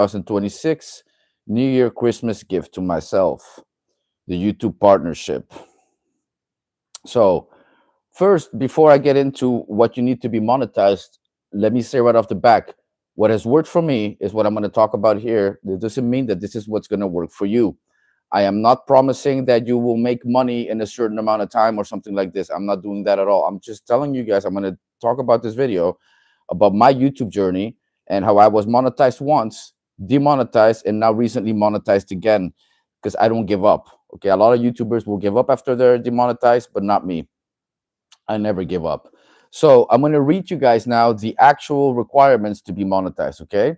2026 New Year Christmas gift to myself, the YouTube partnership. So, first, before I get into what you need to be monetized, let me say right off the back, what has worked for me is what I'm going to talk about here. It doesn't mean that this is what's going to work for you. I am not promising that you will make money in a certain amount of time or something like this. I'm not doing that at all. I'm just telling you guys, I'm going to talk about this video about my YouTube journey and how I was monetized once, demonetized, and now recently monetized again because I don't give up. Okay, a lot of YouTubers will give up after they're demonetized, but not me. I never give up. So I'm going to read you guys now the actual requirements to be monetized. Okay,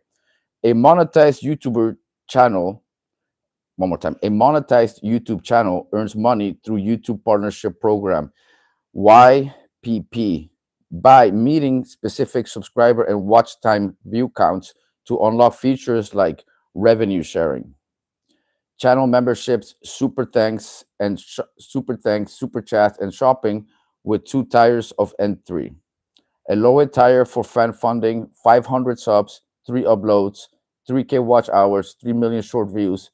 a monetized YouTuber channel. One more time. A monetized YouTube channel earns money through YouTube Partnership Program, YPP, by meeting specific subscriber and watch time view counts to unlock features like revenue sharing, channel memberships, super thanks, super chat, and shopping with 2 tiers of N3. A lower tier for fan funding, 500 subs, 3 uploads, 3K watch hours, 3 million short views,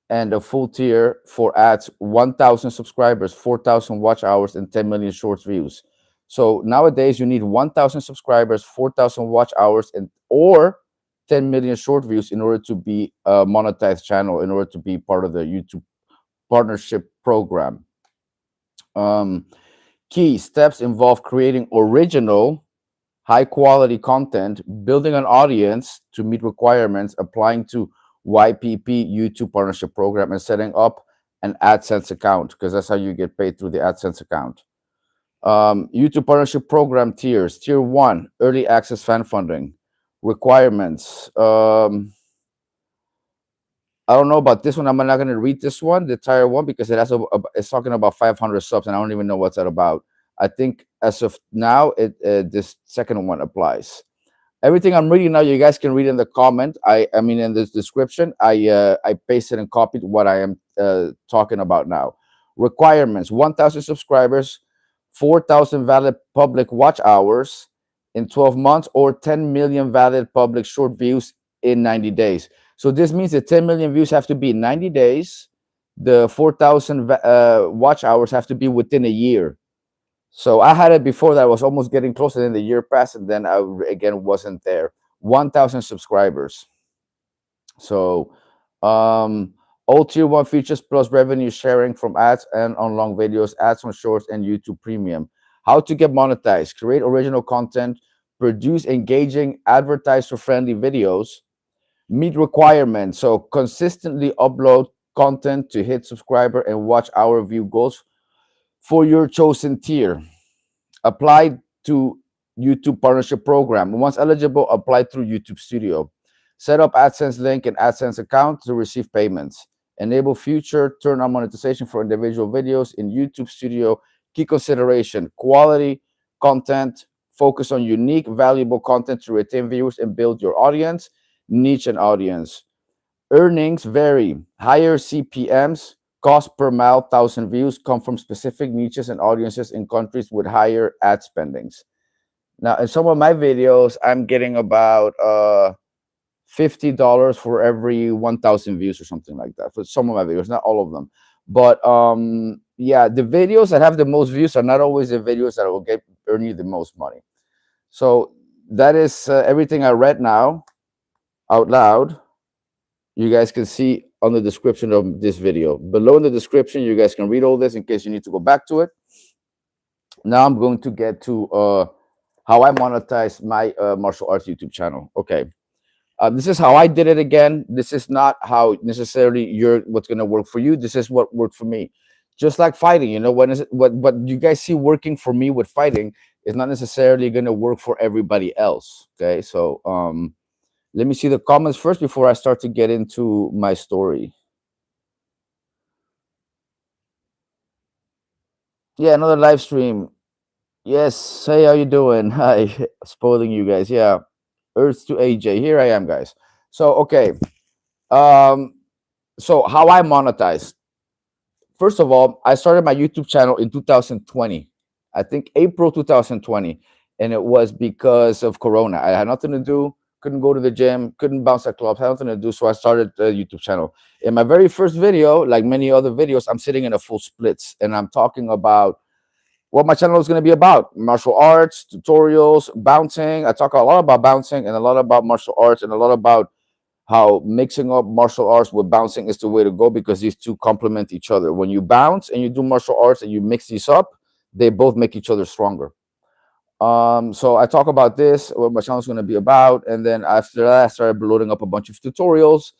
and a full tier for ads, 1,000 subscribers, 4,000 watch hours, and 10 million short views. So nowadays you need 1,000 subscribers, 4,000 watch hours, and or 10 million short views in order to be a monetized channel, in order to be part of the YouTube partnership program. Key steps involve creating original, high quality content, building an audience to meet requirements, applying to YPP YouTube partnership program, and setting up an AdSense account because that's how you get paid, through the AdSense account. YouTube partnership program tiers. Tier 1, early access fan funding. Requirements. I don't know about this one. I'm not going to read this one, the tier 1, because it's talking about 500 subs, and I don't even know what's that about. I think as of now, this second one applies. Everything I'm reading now, you guys can read in the comment. I mean, in this description, I pasted and copied what I am talking about now. Requirements: 1,000 subscribers, 4,000 valid public watch hours in 12 months, or 10 million valid public short views in 90 days. So this means that 10 million views have to be in 90 days. The 4,000 watch hours have to be within a year. So I had it before that I was almost getting closer, then the year passed, and then I again wasn't there. 1,000 subscribers. So all tier 1 features plus revenue sharing from ads and on long videos, ads on shorts, and YouTube Premium. How to get monetized: create original content, produce engaging advertiser-friendly videos, meet requirements. So consistently upload content to hit subscriber and watch hour view goals for your chosen tier. Apply to YouTube partnership program. Once eligible, apply through YouTube Studio. Set up AdSense link and AdSense account to receive payments. Enable future turn on monetization for individual videos in YouTube Studio. Key consideration: quality content. Focus on unique, valuable content to retain viewers and build your audience. Niche and audience. Earnings vary. Higher CPMs, cost per mile, 1,000 views, come from specific niches and audiences in countries with higher ad spendings. Now, in some of my videos, I'm getting about $50 for every 1,000 views or something like that for some of my videos, not all of them. But yeah, the videos that have the most views are not always the videos that will earn you the most money. So that is everything I read now out loud. You guys can see on the description of this video. Below in the description, you guys can read all this in case you need to go back to it. Now I'm going to get to how I monetize my martial arts YouTube channel. Okay. This is how I did it again. This is not how necessarily what's going to work for you. This is what worked for me. Just like fighting, you know, what you guys see working for me with fighting is not necessarily going to work for everybody else. Okay. So let me see the comments first before I start to get into my story. Yeah, another live stream. Yes. Hey, how you doing? Hi. Spoiling you guys. Yeah. Earth to AJ. Here I am, guys. So, okay. So how I monetize. First of all, I started my YouTube channel in 2020. I think April 2020. And it was because of Corona. I had nothing to do. couldn't go to the gym, couldn't bounce at clubs, had nothing to do. So I started a YouTube channel. In my very first video, like many other videos, I'm sitting in a full splits and I'm talking about what my channel is going to be about: martial arts, tutorials, bouncing. I talk a lot about bouncing and a lot about martial arts and a lot about how mixing up martial arts with bouncing is the way to go, because these two complement each other. When you bounce and you do martial arts and you mix these up, they both make each other stronger. So I talk about this, what my channel is going to be about, and then after that, I started loading up a bunch of tutorials,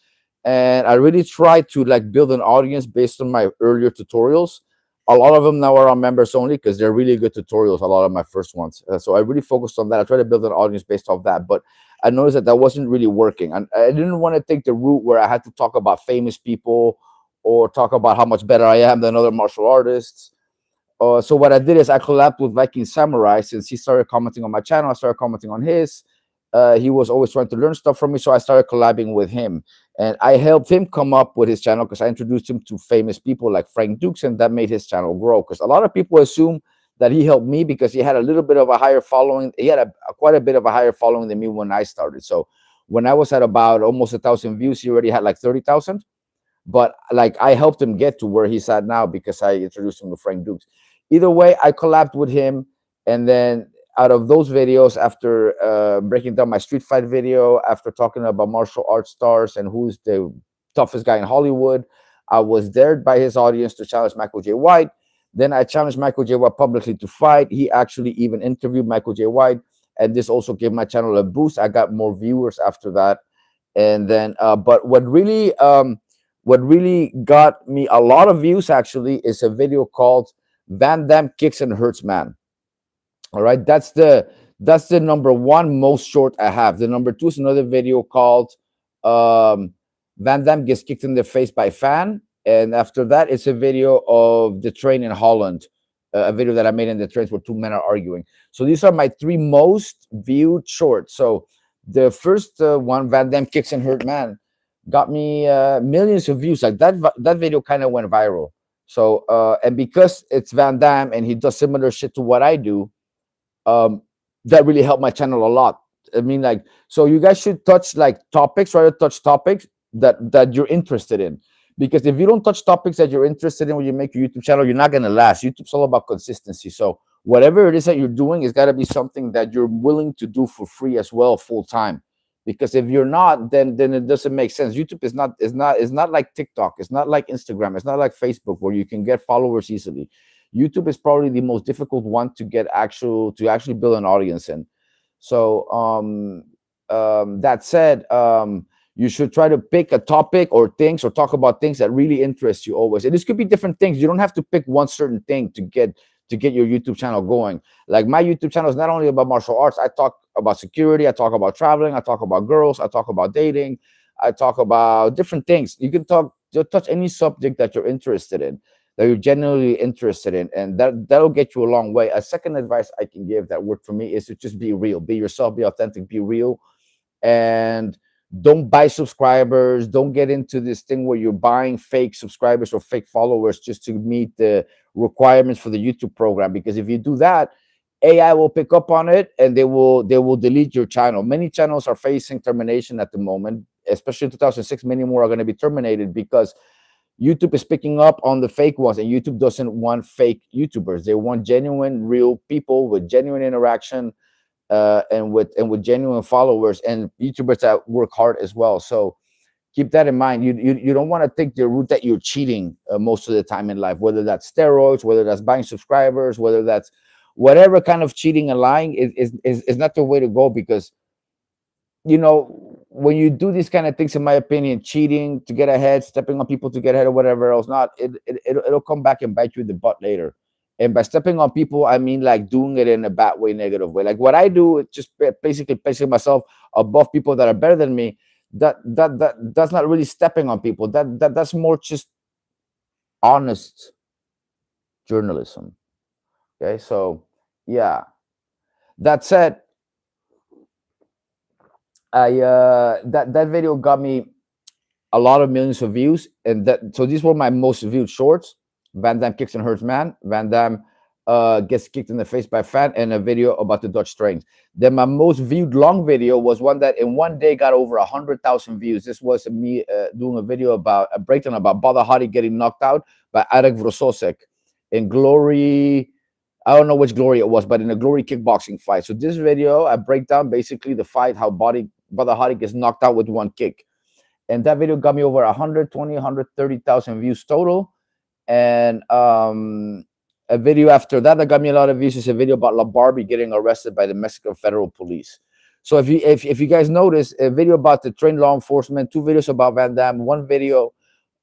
and I really tried to like build an audience based on my earlier tutorials. A lot of them now are on members only because they're really good tutorials. A lot of my first ones, so I really focused on that. I tried to build an audience based off that, but I noticed that that wasn't really working, and I didn't want to take the route where I had to talk about famous people or talk about how much better I am than other martial artists. So what I did is I collabed with Viking Samurai. Since he started commenting on my channel, I started commenting on his. He was always trying to learn stuff from me, so I started collabing with him, and I helped him come up with his channel because I introduced him to famous people like Frank Dukes, and that made his channel grow. Because a lot of people assume that he helped me because he had a little bit of a higher following. He had quite a bit of a higher following than me when I started. So when I was at about almost 1,000 views, he already had like 30,000. But like I helped him get to where he's at now because I introduced him to Frank Dukes. Either way, I collabed with him, and then out of those videos, after breaking down my street fight video, after talking about martial arts stars and who's the toughest guy in Hollywood, I was dared by his audience to challenge Michael J. White. Then I challenged Michael J. White publicly to fight. He actually even interviewed Michael J. White, and this also gave my channel a boost. I got more viewers after that. And then but what really got me a lot of views actually is a video called Van Damme Kicks and Hurts Man. All right, that's the number one most short I have. The number two is another video called um, Van Damme Gets Kicked in the Face by Fan, and after that, it's a video of the train in Holland, a video that I made in the trains where two men are arguing. So these are my three most viewed shorts. So the first one, Van Damme Kicks and Hurt Man, got me millions of views. Like that video kind of went viral. So and because it's Van Damme and he does similar shit to what I do, um that really helped my channel a lot. I mean, like, so you guys should touch like topics, try to touch topics that you're interested in, because if you don't touch topics that you're interested in when you make your YouTube channel, you're not going to last. YouTube's all about consistency. So whatever it is that you're doing, it's got to be something that you're willing to do for free as well, full time. Because if you're not, then it doesn't make sense. YouTube is not like TikTok, it's not like Instagram, it's not like Facebook where you can get followers easily. YouTube is probably the most difficult one to get to actually build an audience in. So that said, you should try to pick a topic or things, or talk about things that really interest you always. And this could be different things. You don't have to pick one certain thing to get your YouTube channel going. Like my YouTube channel is not only about martial arts. I talk about security, I talk about traveling, I talk about girls, I talk about dating, I talk about different things. You can touch any subject that you're interested in, that you're genuinely interested in, and that'll get you a long way. A second advice I can give that worked for me is to just be real, be yourself, be authentic, be real, and don't buy subscribers. Don't get into this thing where you're buying fake subscribers or fake followers just to meet the requirements for the YouTube program, because if you do that, AI will pick up on it and they will delete your channel. Many channels are facing termination at the moment, especially in 2006. Many more are going to be terminated because YouTube is picking up on the fake ones, and YouTube doesn't want fake YouTubers. They want genuine, real people with genuine interaction, and with genuine followers, and YouTubers that work hard as well. So keep that in mind. You don't want to take the route that you're cheating most of the time in life, whether that's steroids, whether that's buying subscribers, whether that's whatever kind of cheating and lying is not the way to go, because when you do these kind of things, in my opinion, cheating to get ahead, stepping on people to get ahead, or whatever else, not it'll come back and bite you in the butt later. And by stepping on people, I mean like doing it in a bad way, negative way. Like what I do is just basically placing myself above people that are better than me. That's not really stepping on people. That's more just honest journalism. Okay, so yeah. That said, that video got me a lot of millions of views, and that so these were my most viewed shorts: Van Damme Kicks and Hurts Man, Van Damme gets kicked in the face by a fan, and a video about the Dutch strains. Then my most viewed long video was one that in one day got over 100,000 views. This was me doing a video about a breakdown about Badr Hari getting knocked out by Arek Vrososek in Glory. I don't know which Glory it was, but in a Glory kickboxing fight. So this video, I break down basically the fight, how Badr Hari gets knocked out with one kick. And that video got me over 120, 130,000 views total. And a video after that got me a lot of views is a video about La Barbie getting arrested by the Mexican Federal Police. So if you guys notice, a video about the trained law enforcement, two videos about Van Damme, one video,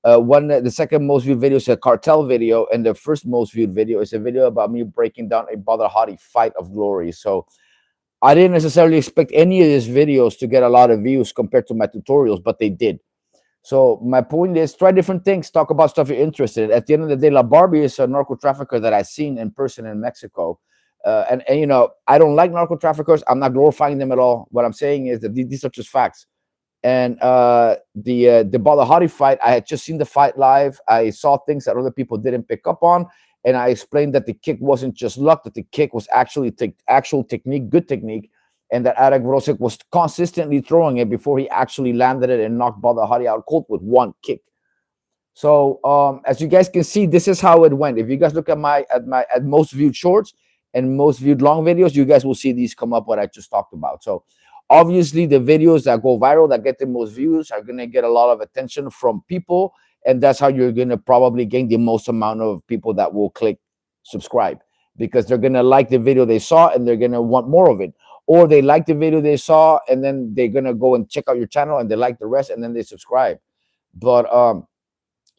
the second most viewed video is a cartel video, and the first most viewed video is a video about me breaking down a Badr Hari fight of glory. So I didn't necessarily expect any of these videos to get a lot of views compared to my tutorials, but they did. So my point is, try different things, talk about stuff you're interested in. At the end of the day, La Barbie is a narco trafficker that I've seen in person in Mexico. And you know, I don't like narco traffickers. I'm not glorifying them at all. What I'm saying is that these are just facts. And the Badr Hari fight, I had just seen the fight live. I saw things that other people didn't pick up on, and I explained that the kick wasn't just luck; that the kick was actually actual technique, good technique, and that Arek Vrosek was consistently throwing it before he actually landed it and knocked Badr Hari out cold with one kick. So as you guys can see, this is how it went. If you guys look at my most viewed shorts and most viewed long videos, you guys will see these come up what I just talked about. So obviously the videos that go viral, that get the most views, are going to get a lot of attention from people, and that's how you're going to probably gain the most amount of people that will click subscribe, because they're going to like the video they saw and they're going to want more of it. Or they like the video they saw and then they're going to go and check out your channel and they like the rest and then they subscribe. But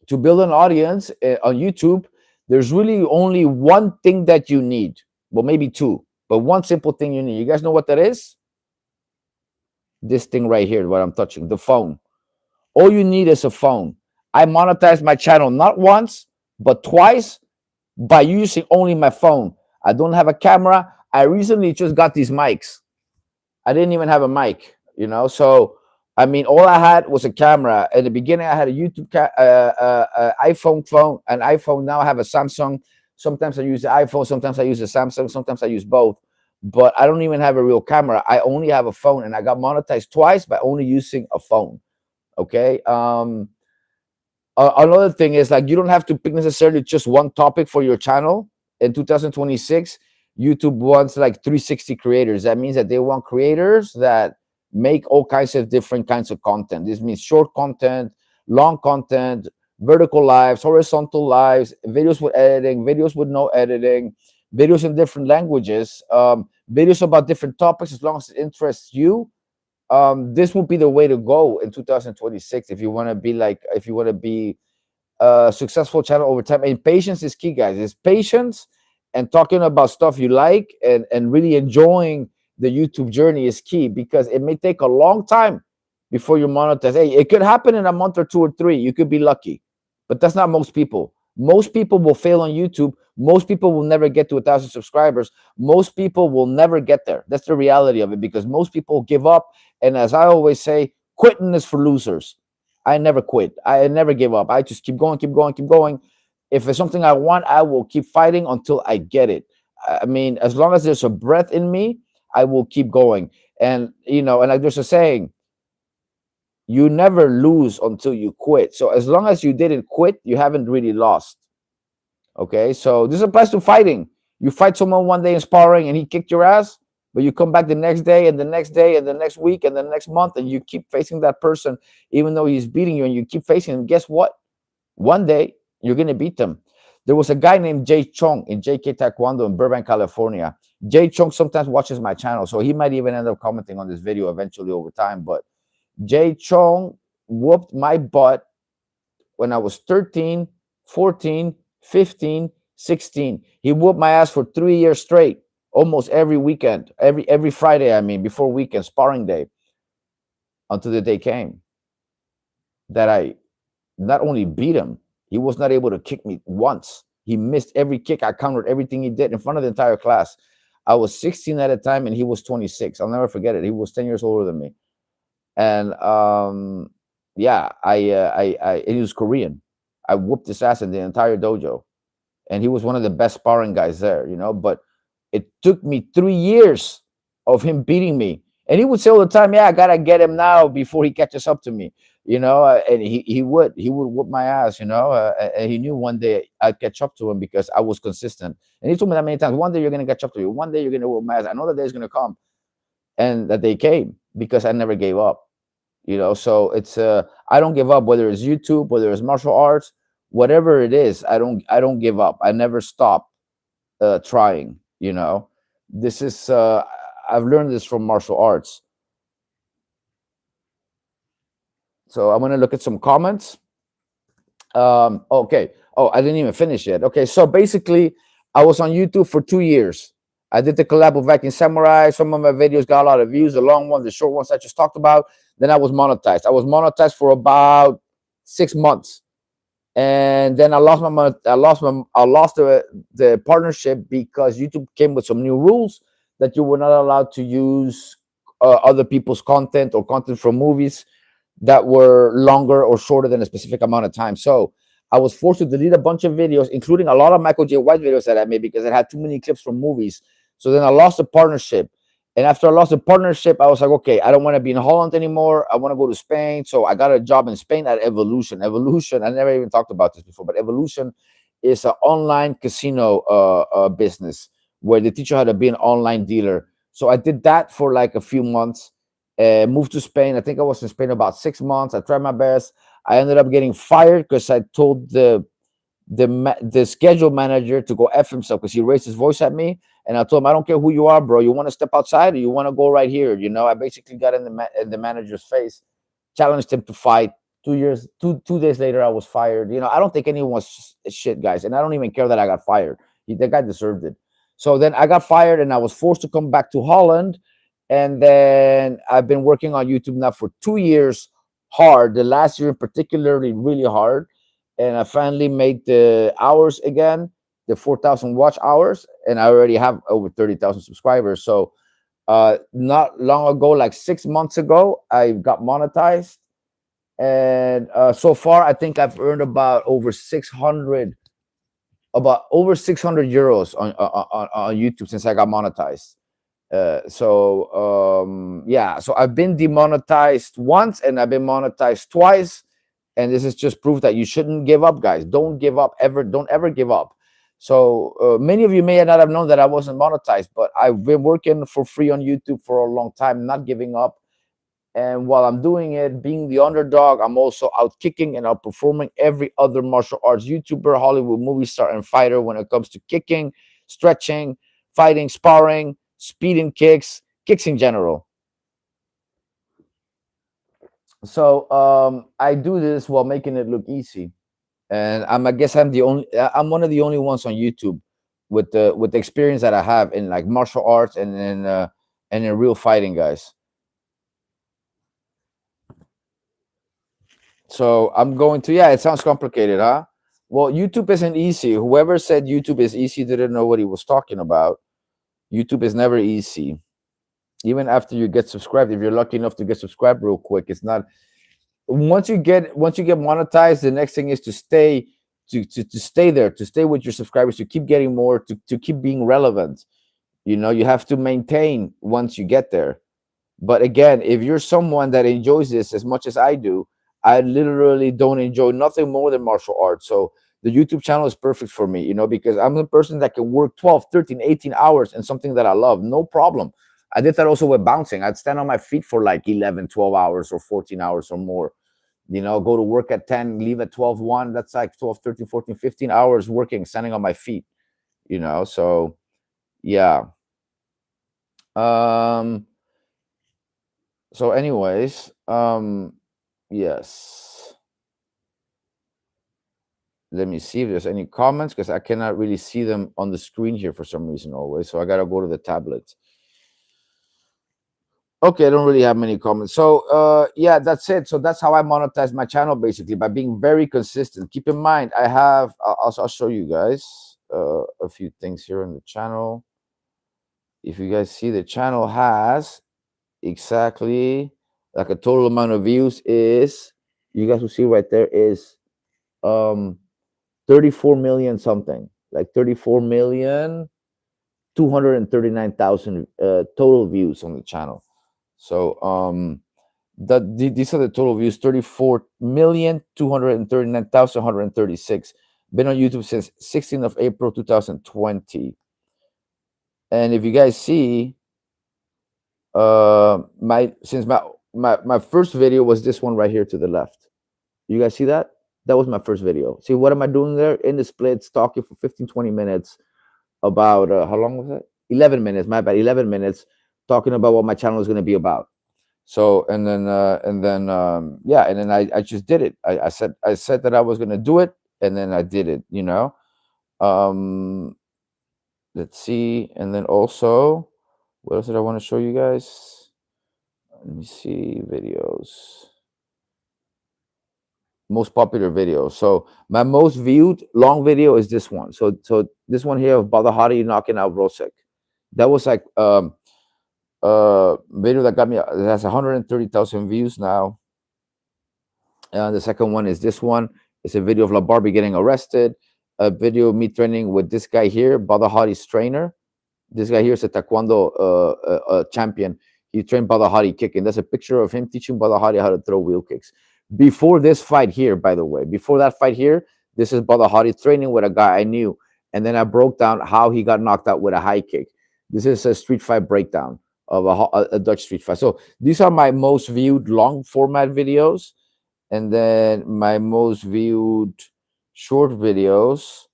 to build an audience on YouTube, there's really only one thing that you need. Well, maybe two, but one simple thing you need. You guys know what that is? This thing right here, what I'm touching, the phone. All you need is a phone. I monetized my channel not once, but twice by using only my phone. I don't have a camera. I recently just got these mics. I didn't even have a mic, you know? So, I mean, all I had was a camera. In the beginning, I had a YouTube iPhone phone, an iPhone. Now I have a Samsung. Sometimes I use the iPhone. Sometimes I use the Samsung. Sometimes I use both. But I don't even have a real camera. I only have a phone, and I got monetized twice by only using a phone. Okay. Another thing is, like, you don't have to pick necessarily just one topic for your channel. In 2026, YouTube wants like 360 creators. That means that they want creators that make all kinds of different kinds of content. This means short content, long content, vertical lives, horizontal lives, videos with editing, videos with no editing, videos in different languages, videos about different topics, as long as it interests you. This will be the way to go in 2026 if you want to be a successful channel over time. And patience is key, guys. It's patience, and talking about stuff you like, and really enjoying the YouTube journey is key, because it may take a long time before you monetize. Hey, it could happen in a month or two or three. You could be lucky, but that's not most people. Most people will fail on YouTube. Most people will never get to 1,000 subscribers. Most people will never get there. That's the reality of it, because most people give up. And as I always say, quitting is for losers. I never quit. I never give up. I just keep going, keep going, keep going. If it's something I want, I will keep fighting until I get it. I mean, as long as there's a breath in me, I will keep going. And, you know, and like there's a saying, you never lose until you quit. So as long as you didn't quit, you haven't really lost. Okay, so this applies to fighting. You fight someone one day in sparring and he kicked your ass, but you come back the next day and the next day and the next week and the next month, and you keep facing that person even though he's beating you, and you keep facing him. Guess what? One day you're going to beat them. There was a guy named Jay Chong in JK Taekwondo in Burbank, California. Jay Chong sometimes watches my channel, so he might even end up commenting on this video eventually over time. But Jay Chong whooped my butt when I was 13, 14, 15, 16. He whooped my ass for 3 years straight, almost every weekend, every Friday, I mean, before weekend, sparring day, until the day came that I not only beat him, he was not able to kick me once. He missed every kick. I countered everything he did in front of the entire class. I was 16 at the time, and he was 26. I'll never forget it. He was 10 years older than me. And yeah, and he was Korean. I whooped his ass in the entire dojo. and he was one of the best sparring guys there, you know. But it took me 3 years of him beating me, and he would say all the time, "Yeah, I gotta get him now before he catches up to me," you know. And he would whoop my ass, you know. And he knew one day I'd catch up to him because I was consistent. And he told me that many times. One day you're gonna catch up to me. One day you're gonna whoop my ass. I know that day's gonna come, and that day came because I never gave up, you know. So it's I don't give up, whether it's YouTube, whether it's martial arts, whatever it is. I don't give up. I never stop trying, you know. This is I've learned this from martial arts. So I'm gonna look at some comments. Okay. Oh, I didn't even finish yet. Okay, so basically I was on YouTube for 2 years. I did the collab with Viking Samurai. Some of my videos got a lot of views, the long ones, the short ones I just talked about. Then I was monetized. I was monetized for about 6 months, and then I lost the partnership because YouTube came with some new rules that you were not allowed to use other people's content or content from movies that were longer or shorter than a specific amount of time. So I was forced to delete a bunch of videos, including a lot of Michael J. White videos that I made because it had too many clips from movies. So then I lost the partnership. And after I lost the partnership, I was like, okay, I don't want to be in Holland anymore. I want to go to Spain. So I got a job in Spain at Evolution. Evolution, I never even talked about this before, but Evolution is an online casino business where they teach you how to be an online dealer. So I did that for like a few months, moved to Spain. I think I was in Spain about 6 months. I tried my best. I ended up getting fired because I told the schedule manager to go f himself because he raised his voice at me, and I told him, I don't care who you are, bro. You want to step outside or you want to go right here? You know, I basically got in the manager's face, challenged him to fight. 2 years, two days later, I was fired. You know, I don't think anyone was shit, guys, and I don't even care that I got fired. The guy deserved it. So then I got fired, and I was forced to come back to Holland, and then I've been working on YouTube now for 2 years, hard. The last year, particularly, really hard, and I finally made the hours again, the 4,000 watch hours, and I already have over 30,000 subscribers. So not long ago, like 6 months ago, I got monetized, and so far I think I've earned about over 600 euros on YouTube since I got monetized. Yeah, so I've been demonetized once and I've been monetized twice, and this is just proof that you shouldn't give up, guys. Don't give up ever. Don't ever give up. So many of you may not have known that I wasn't monetized, but I've been working for free on YouTube for a long time, not giving up. And while I'm doing it, being the underdog, I'm also out kicking and outperforming every other martial arts YouTuber, Hollywood movie star, and fighter when it comes to kicking, stretching, fighting, sparring, speeding kicks in general. So I do this while making it look easy. And I guess I'm one of the only ones on YouTube with the experience that I have in like martial arts and in real fighting, guys. So I'm going to, yeah, it sounds complicated, huh? Well, YouTube isn't easy. Whoever said YouTube is easy didn't know what he was talking about. YouTube is never easy. Even after you get subscribed, if you're lucky enough to get subscribed real quick, it's not. Once you get monetized, the next thing is to stay to stay there, to stay with your subscribers, to keep getting more, to keep being relevant. You know, you have to maintain once you get there. But again, if you're someone that enjoys this as much as I do, I literally don't enjoy nothing more than martial arts. So the YouTube channel is perfect for me, you know, because I'm the person that can work 12, 13, 18 hours in something that I love. No problem. I did that also with bouncing. I'd stand on my feet for like 11, 12 hours or 14 hours or more. You know, go to work at 10, leave at 12, 1. That's like 12, 13, 14, 15 hours working, standing on my feet, you know. So yeah. Um, so anyways, yes. Let me see if there's any comments because I cannot really see them on the screen here for some reason always. So I gotta go to the tablet. Okay, I don't really have many comments. So yeah, that's it. So that's how I monetize my channel basically, by being very consistent. Keep in mind, I have I'll show you guys a few things here in the channel. If you guys see, the channel has exactly like a total amount of views is, you guys will see right there, is 34 million something. like 34,239,000 total views on the channel. So these are the total views: 34,239,136. Been on YouTube since 16th of April 2020. And if you guys see, my first video was this one right here to the left. You guys see that? That was my first video. See, what am I doing there? In the splits, talking for 15-20 minutes about how long was it? 11 minutes, my bad, 11 minutes, talking about what my channel is going to be about. So and then yeah, and then I just did it. I said that I was going to do it, and then I did it, um let's see. And then also, what else did I want to show you guys? Let me see. Videos, most popular videos. So my most viewed long video is this one. So this one here of Badahari knocking out Rosek. That was like video that got me, it has 130,000 views now. And the second one is this one. It's a video of La Barbie getting arrested. A video of me training with this guy here, Badahari's trainer. This guy here is a taekwondo champion. He trained Badahari kicking. That's a picture of him teaching Badahari how to throw wheel kicks. Before this fight here, by the way, before that fight here, this is Badahari training with a guy I knew. And then I broke down how he got knocked out with a high kick. This is a street fight breakdown of a Dutch street fight. So these are my most viewed long format videos. And then my most viewed short videos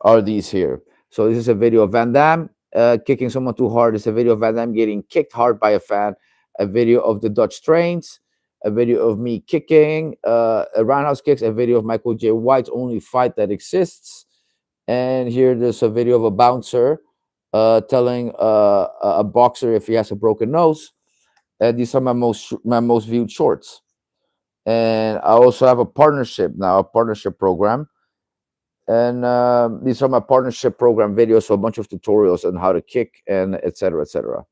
are these here. So this is a video of Van Damme kicking someone too hard. It's a video of Van Damme getting kicked hard by a fan. A video of the Dutch trains. A video of me kicking a roundhouse kicks. A video of Michael J. White's only fight that exists. And here there's a video of a bouncer telling a boxer if he has a broken nose. And these are my most viewed shorts. And I also have a partnership now, a partnership program. And these are my partnership program videos, so a bunch of tutorials on how to kick and etc. etc.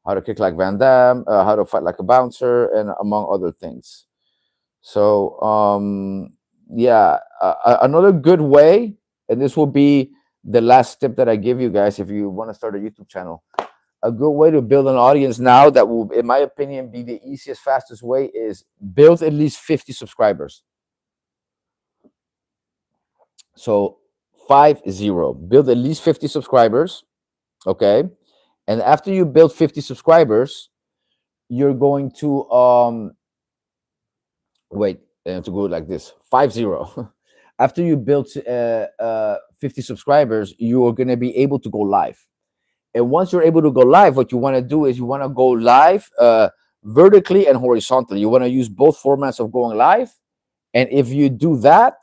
How to kick like Van Damme, how to fight like a bouncer, and among other things. So yeah, another good way, and this will be the last tip that I give you guys if you want to start a YouTube channel. A good way to build an audience now that will, in my opinion, be the easiest, fastest way is build at least 50 subscribers. So 50, build at least 50 subscribers. Okay. And after you build 50 subscribers, you're going to wait, to go like this, 50. After you build 50 subscribers, you are going to be able to go live. And once you're able to go live, what you want to do is you want to go live vertically and horizontally. You want to use both formats of going live. And if you do that,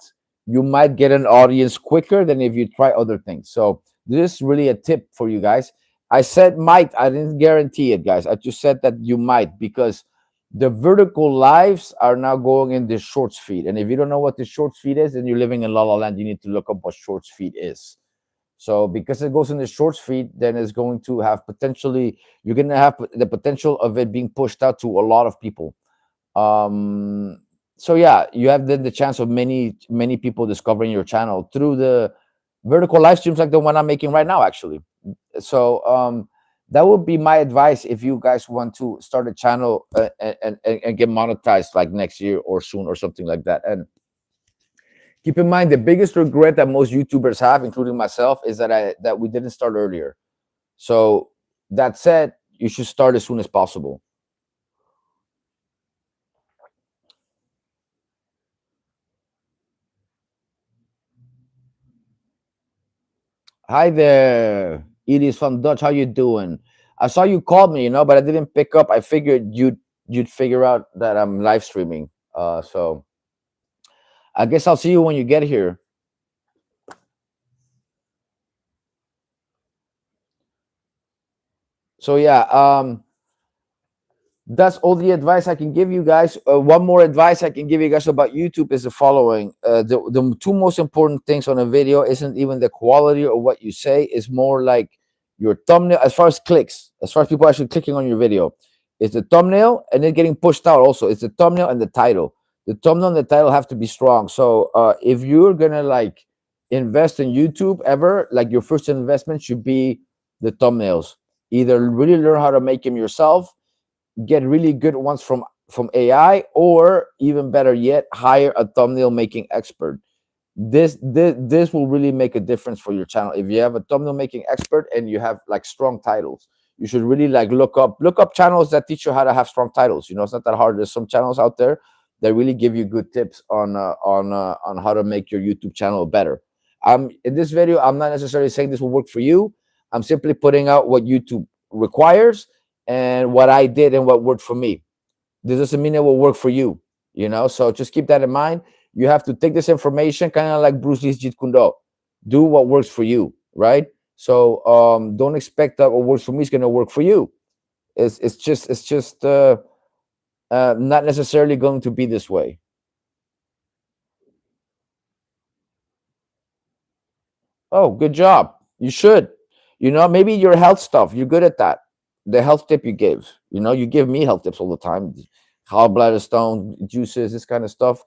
you might get an audience quicker than if you try other things. So this is really a tip for you guys. I said might, I didn't guarantee it, guys. I just said that you might, because the vertical lives are now going in the shorts feed. And if you don't know what the shorts feed is, then you're living in La La Land. You need to look up what shorts feed is. So because it goes in the shorts feed, then it's going to have potentially, you're going to have the potential of it being pushed out to a lot of people. So yeah, you have then the chance of many people discovering your channel through the vertical live streams like the one I'm making right now, actually. So that would be my advice if you guys want to start a channel and get monetized like next year or soon or something like that. And keep in mind, the biggest regret that most YouTubers have, including myself, is that we didn't start earlier. So that said, you should start as soon as possible. Hi there, it is from Dutch. How you doing? I saw you called me, but I didn't pick up. I figured you'd figure out that I'm live streaming. So I guess I'll see you when you get here. So yeah, that's all the advice I can give you guys. One more advice I can give you guys about YouTube is the following: the two most important things on a video isn't even the quality of what you say; it's more like your thumbnail. As far as clicks, as far as people actually clicking on your video, it's the thumbnail and then getting pushed out. Also, it's the thumbnail and the title. The thumbnail and the title have to be strong. So if you're gonna invest in YouTube ever, like your first investment should be the thumbnails. Either really learn how to make them yourself, get really good ones from AI, or even better yet, hire a thumbnail making expert. This will really make a difference for your channel. If you have a thumbnail making expert and you have like strong titles, you should really like look up channels that teach you how to have strong titles. It's not that hard. There's some channels out there that really give you good tips on how to make your YouTube channel better. In this video, I'm not necessarily saying this will work for you. I'm simply putting out what YouTube requires and what I did and what worked for me. This doesn't mean it will work for you. So just keep that in mind. You have to take this information kind of like Bruce Lee's Jeet Kune Do. Do what works for you, right? So don't expect that what works for me is going to work for you. It's just not necessarily going to be this way. Oh, good job. You should. Maybe your health stuff, you're good at that. The health tip you gave, you give me health tips all the time. Gallbladder stone, juices, this kind of stuff.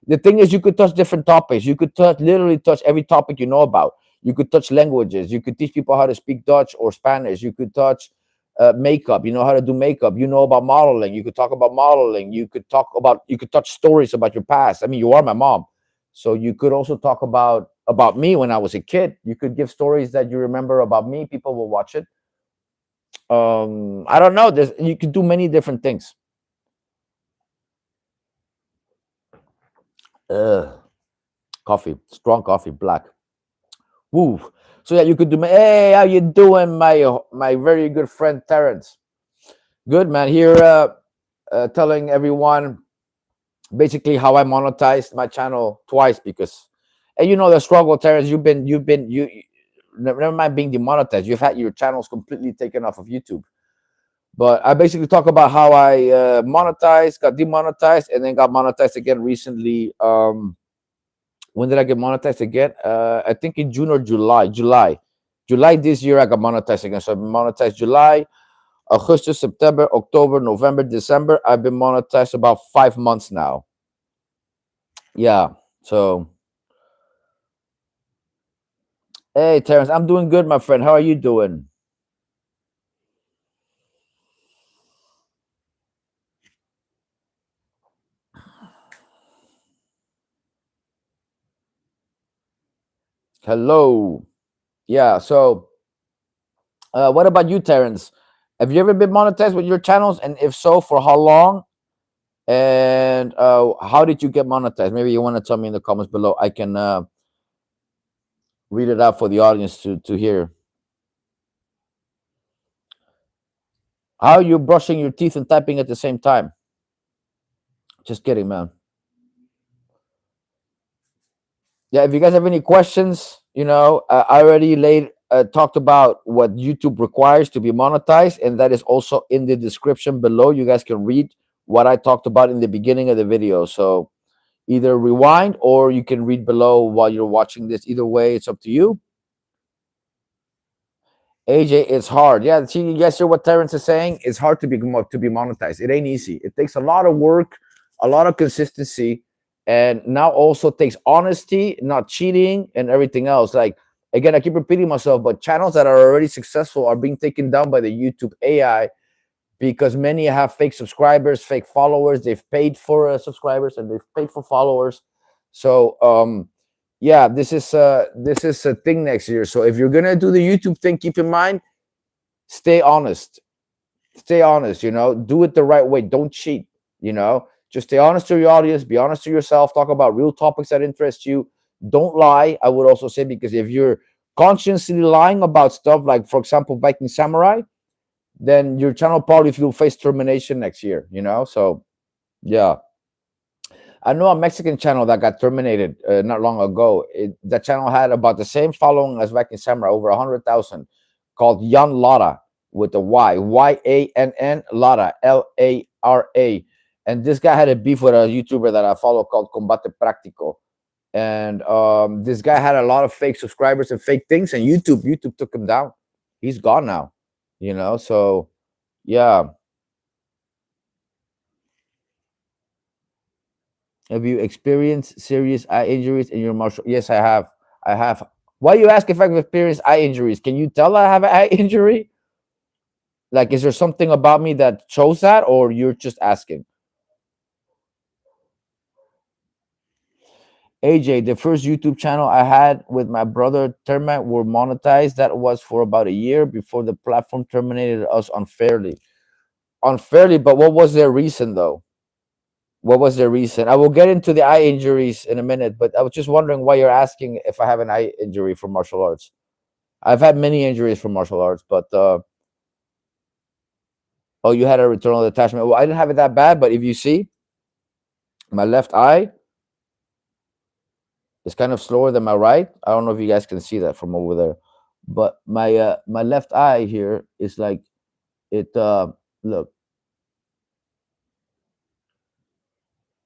The thing is, you could touch different topics. You could literally touch every topic you know about. You could touch languages. You could teach people how to speak Dutch or Spanish. You could touch makeup. You know how to do makeup. You know about modeling. You could talk about modeling. You could touch stories about your past. I mean, you are my mom. So you could also talk about me when I was a kid. You could give stories that you remember about me. People will watch it. I don't know. You could do many different things. Ugh. Coffee, strong coffee, black. Woo. So yeah, you could do. Hey, how you doing, my very good friend Terrence? Good man. Here, telling everyone basically how I monetized my channel twice because, and the struggle, Terrence. Never mind being demonetized. You've had your channels completely taken off of YouTube. But I basically talk about how I monetized, got demonetized, and then got monetized again recently. When did I get monetized again? I think in June or July. July this year I got monetized again. So I've been monetized July, August, September, October, November, December. I've been monetized about 5 months now. Yeah. So hey Terrence, I'm doing good, my friend. How are you doing? Hello. Yeah. So what about you, Terrence? Have you ever been monetized with your channels? And if so, for how long? And how did you get monetized? Maybe you want to tell me in the comments below. I can read it out for the audience to hear. How are you brushing your teeth and typing at the same time? Just kidding, man. Yeah, if you guys have any questions, I already talked about what YouTube requires to be monetized, and that is also in the description below. You guys can read what I talked about in the beginning of the video. So either rewind or you can read below while you're watching this. Either way, it's up to you. AJ, it's hard. Yeah, see, you guys hear what Terrence is saying? It's hard to be monetized. It ain't easy. It takes a lot of work, a lot of consistency, and now also takes honesty, not cheating, and everything else. Like again, I keep repeating myself, but channels that are already successful are being taken down by the YouTube AI because many have fake subscribers, fake followers. They've paid for subscribers and they've paid for followers. So yeah, this is a thing next year. So if you're gonna do the YouTube thing, keep in mind, stay honest. Stay honest, do it the right way. Don't cheat, just stay honest to your audience, be honest to yourself, talk about real topics that interest you. Don't lie, I would also say, because if you're consciously lying about stuff like, for example, Viking Samurai, then your channel probably will face termination next year, so yeah. I know a Mexican channel that got terminated not long ago. That channel had about the same following as Viking Samurai, over 100,000, called Yan Lara with a Y, YANN Lara, LARA. And this guy had a beef with a YouTuber that I follow called Combate Práctico. And this guy had a lot of fake subscribers and fake things, and YouTube took him down. He's gone now, so yeah. Have you experienced serious eye injuries in your martial? Yes, I have. I have. Why you ask if I've experienced eye injuries? Can you tell I have an eye injury? Like, is there something about me that shows that, or you're just asking? AJ, the first YouTube channel I had with my brother Termite were monetized. That was for about a year before the platform terminated us unfairly. Unfairly, but what was their reason though? What was their reason? I will get into the eye injuries in a minute, but I was just wondering why you're asking if I have an eye injury from martial arts. I've had many injuries from martial arts, but oh, you had a retinal detachment. Well, I didn't have it that bad, but if you see, my left eye is kind of slower than my right. I don't know if you guys can see that from over there, but my left eye here is like it. Look,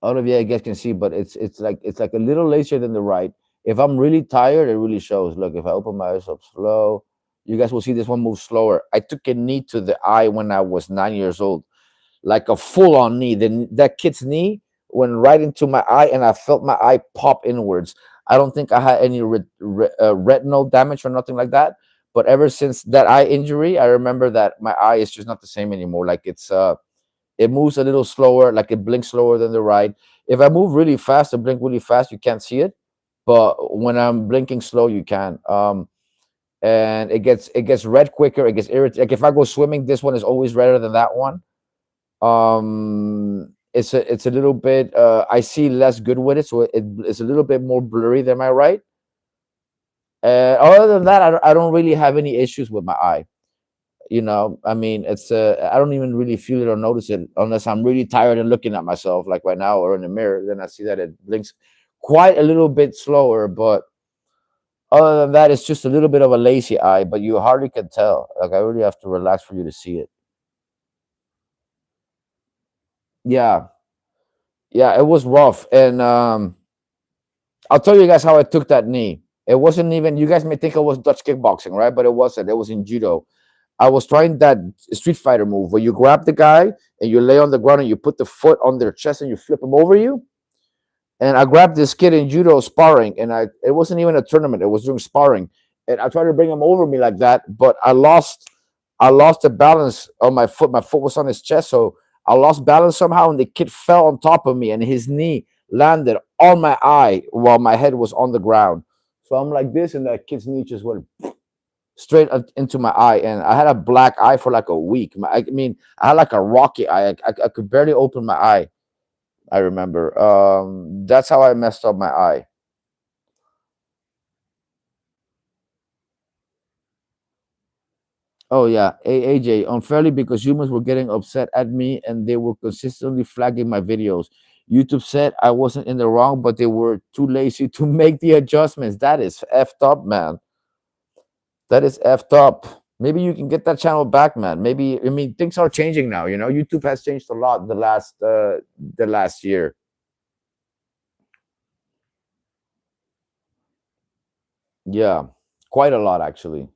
I don't know if you guys can see, but it's like a little lazier than the right. If I'm really tired, it really shows. Look, if I open my eyes up slow, you guys will see this one move slower. I took a knee to the eye when I was 9 years old, like a full on knee. Then that kid's knee went right into my eye, and I felt my eye pop inwards. I don't think I had any retinal damage or nothing like that. But ever since that eye injury, I remember that my eye is just not the same anymore. Like it moves a little slower, like it blinks slower than the right. If I move really fast or blink really fast, you can't see it. But when I'm blinking slow, you can. And it gets red quicker. It gets irritated. Like if I go swimming, this one is always redder than that one. It's a little bit. I see less good with it, so it's a little bit more blurry than my right. Other than that, I don't really have any issues with my eye. I mean, I don't even really feel it or notice it unless I'm really tired and looking at myself like right now or in the mirror. Then I see that it blinks quite a little bit slower, but other than that, it's just a little bit of a lazy eye, but you hardly can tell. Like I really have to relax for you to see it. Yeah, yeah, it was rough, and I'll tell you guys how I took that knee. It wasn't even. You guys may think it was Dutch kickboxing, right? But it wasn't. It was in judo. I was trying that Street Fighter move where you grab the guy and you lay on the ground and you put the foot on their chest and you flip them over you. And I grabbed this kid in judo sparring, and it wasn't even a tournament; it was doing sparring. And I tried to bring him over me like that, but I lost the balance on my foot. My foot was on his chest, so I lost balance somehow, and the kid fell on top of me, and his knee landed on my eye while my head was on the ground. So I'm like this, and that kid's knee just went straight into my eye, and I had a black eye for like a week. I mean, I had like a rocky eye. I could barely open my eye. I remember. That's how I messed up my eye. Oh yeah, AJ, unfairly because humans were getting upset at me and they were consistently flagging my videos. YouTube said I wasn't in the wrong, but they were too lazy to make the adjustments. That is effed up, man. That is effed up. Maybe you can get that channel back, man. Maybe I mean things are changing now. YouTube has changed a lot the last year. Yeah, quite a lot actually.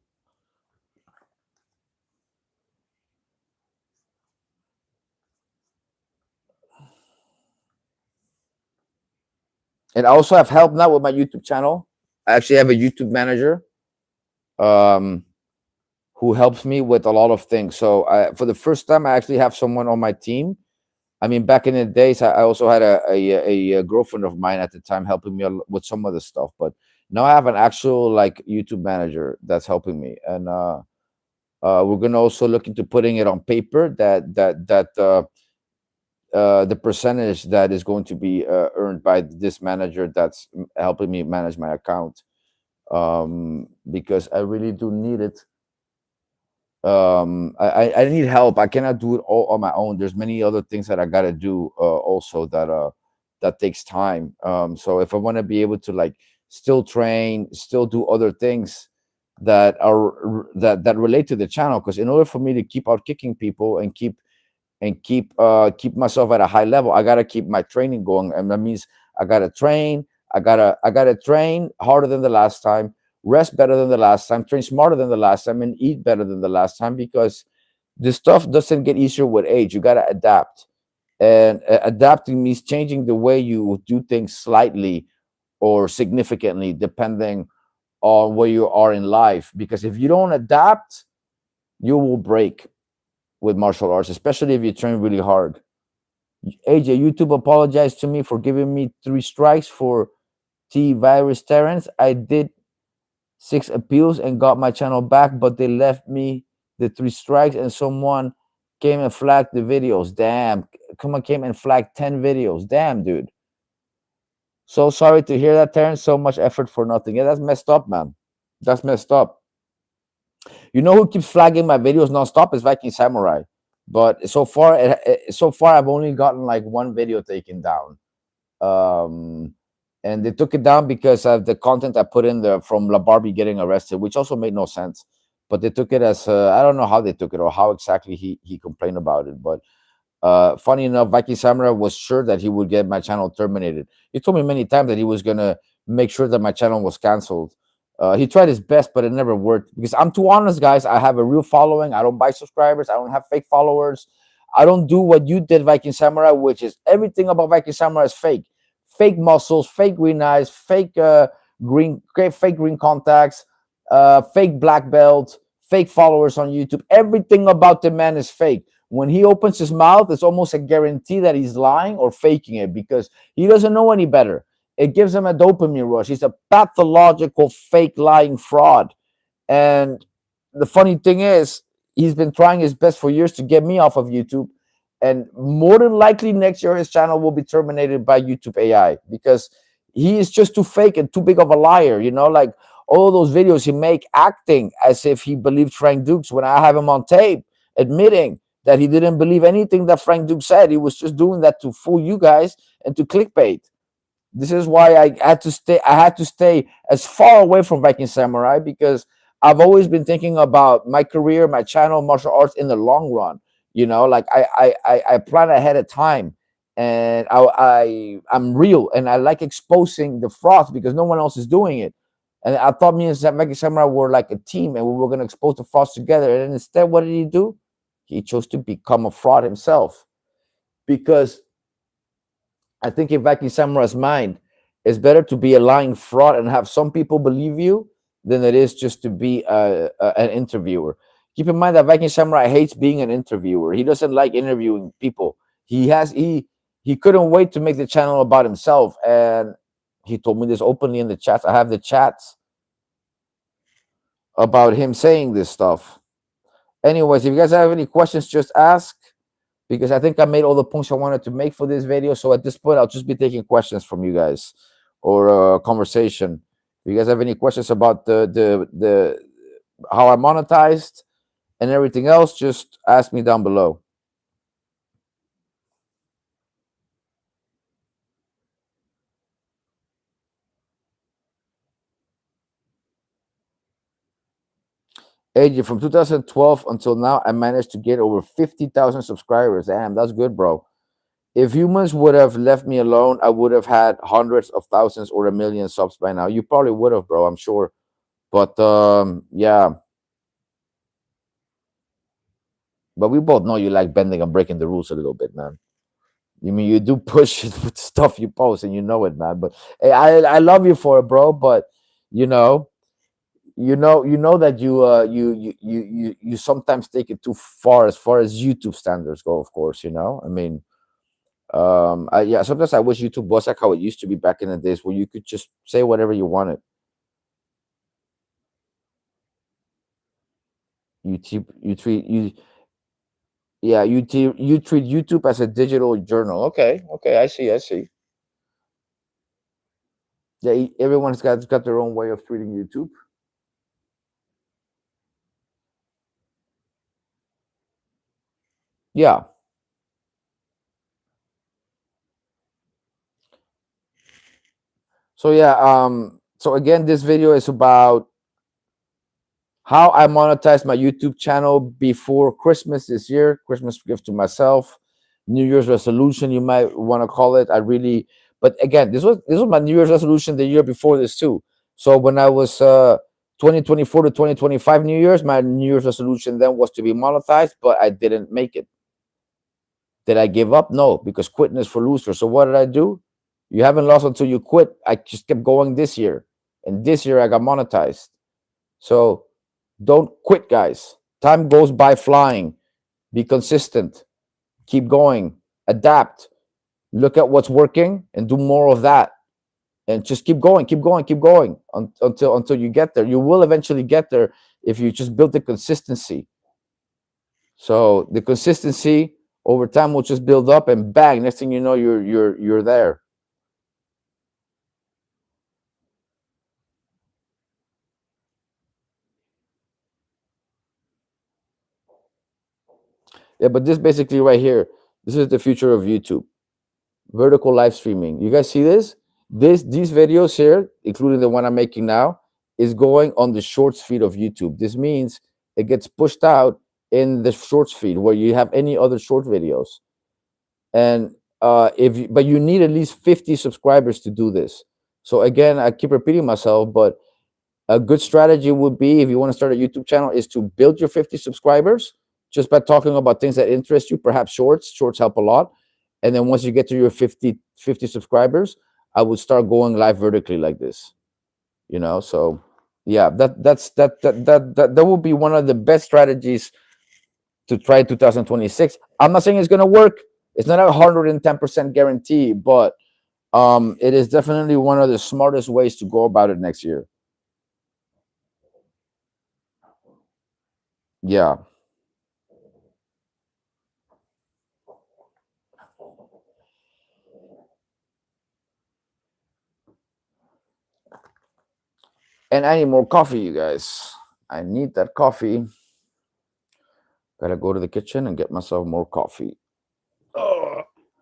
And I also have help now with my YouTube channel. I actually have a YouTube manager um, who helps me with a lot of things. So for the first time, I actually have someone on my team. I mean, back in the days, I also had a girlfriend of mine at the time helping me with some of the stuff. But now I have an actual like YouTube manager that's helping me, and we're gonna also look into putting it on paper that the percentage that is going to be earned by this manager that's helping me manage my account, because I really do need it. I need help. I cannot do it all on my own. There's many other things that I gotta do also that takes time. So if I want to be able to like still train, still do other things that relate to the channel, because in order for me to keep out kicking people and keep myself at a high level, I gotta keep my training going, and that means I gotta train. I gotta train harder than the last time, rest better than the last time, train smarter than the last time, and eat better than the last time, because this stuff doesn't get easier with age. You gotta adapt, and adapting means changing the way you do things slightly or significantly, depending on where you are in life, because if you don't adapt, you will break with martial arts, especially if you train really hard. AJ, YouTube apologized to me for giving me 3 strikes for T virus Terrence. I did 6 appeals and got my channel back, but they left me the 3 strikes and someone came and flagged the videos. Damn. Someone came and flagged 10 videos. Damn, dude. So sorry to hear that, Terrence. So much effort for nothing. Yeah, that's messed up, man. That's messed up. You know who keeps flagging my videos nonstop is Viking Samurai. But so far I've only gotten like 1 video taken down. Um, and they took it down because of the content I put in there from La Barbie getting arrested, which also made no sense. But they took it as I don't know how they took it or how exactly he complained about it. But funny enough, Viking Samurai was sure that he would get my channel terminated. He told me many times that he was gonna make sure that my channel was canceled. He tried his best, but it never worked because I'm too honest, guys. I have a real following. I don't buy subscribers. I don't have fake followers. I don't do what you did, Viking Samurai, which is everything about Viking Samurai is fake. Fake muscles, fake green eyes, fake green contacts, fake black belt, fake followers on YouTube. Everything about the man is fake. When he opens his mouth, it's almost a guarantee that he's lying or faking it because he doesn't know any better. It gives him a dopamine rush. He's a pathological, fake, lying fraud. And the funny thing is, he's been trying his best for years to get me off of YouTube. And more than likely, next year, his channel will be terminated by YouTube AI because he is just too fake and too big of a liar. You know, like all those videos he make acting as if he believed Frank Dukes when I have him on tape admitting that he didn't believe anything that Frank Duke said. He was just doing that to fool you guys and to clickbait. This is why I had to stay. I had to stay as far away from Viking Samurai because I've always been thinking about my career, my channel, martial arts in the long run. You know, like I plan ahead of time, and I'm real, and I like exposing the frauds because no one else is doing it. And I thought me and Viking Samurai were like a team, and we were gonna expose the frauds together. And instead, what did he do? He chose to become a fraud himself because I think in Viking Samurai's mind, it's better to be a lying fraud and have some people believe you than it is just to be an interviewer. Keep in mind that Viking Samurai hates being an interviewer. He doesn't like interviewing people. He couldn't wait to make the channel about himself, and he told me this openly in the chats. I have the chats about him saying this stuff. Anyways, if you guys have any questions, just ask because I think I made all the points I wanted to make for this video. So at this point, I'll just be taking questions from you guys or conversation. If you guys have any questions about the how I monetized and everything else, just ask me down below. AJ, from 2012 until now, I managed to get over 50,000 subscribers. Damn, that's good, bro. If humans would have left me alone, I would have had hundreds of thousands or a million subs by now. You probably would have, bro, I'm sure. But yeah. But we both know you like bending and breaking the rules a little bit, man. You mean you do push it with stuff you post, and you know it, man. But hey, I love you for it, bro. But you know, you know that you sometimes take it too far as YouTube standards go. Of course, you know. I mean, yeah. Sometimes I wish YouTube was like how it used to be back in the days, where you could just say whatever you wanted. You treat you Yeah, you treat YouTube as a digital journal. Okay, okay, I see. Yeah, everyone's got their own way of treating YouTube. Yeah. So yeah, so again, this video is about how I monetized my YouTube channel before Christmas this year. Christmas gift to myself, New Year's resolution, you might want to call it. But again, this was my New Year's resolution the year before this too. So when I was 2024 to 2025 New Year's, my New Year's resolution then was to be monetized, but I didn't make it. Did I give up? No, because quitting is for losers. So what did I do? You haven't lost until you quit. I just kept going this year. and this year I got monetized. So don't quit, guys. Time goes by flying. Be consistent. Keep going. Adapt. Look at what's working and do more of that. And just keep going, keep going, keep going until you get there. You will eventually get there if you just build the consistency. So the consistency over time will just build up, and bang, next thing you know, you're there. Yeah, but this basically right here, this is the future of YouTube. Vertical live streaming. You guys see this? These videos here, including the one I'm making now, is going on the shorts feed of YouTube. This means it gets pushed out in the shorts feed where you have any other short videos. And but you need at least 50 subscribers to do this. So again, I keep repeating myself, but a good strategy would be, if you want to start a YouTube channel, is to build your 50 subscribers just by talking about things that interest you, perhaps shorts help a lot. And then once you get to your 50 subscribers, I would start going live vertically like this, so yeah, that will be one of the best strategies to try 2026. I'm not saying it's going to work. It's not 110% guarantee, but it is definitely one of the smartest ways to go about it next year. Yeah. And I need more coffee, you guys. I need that coffee. Gotta go to the kitchen and get myself more coffee.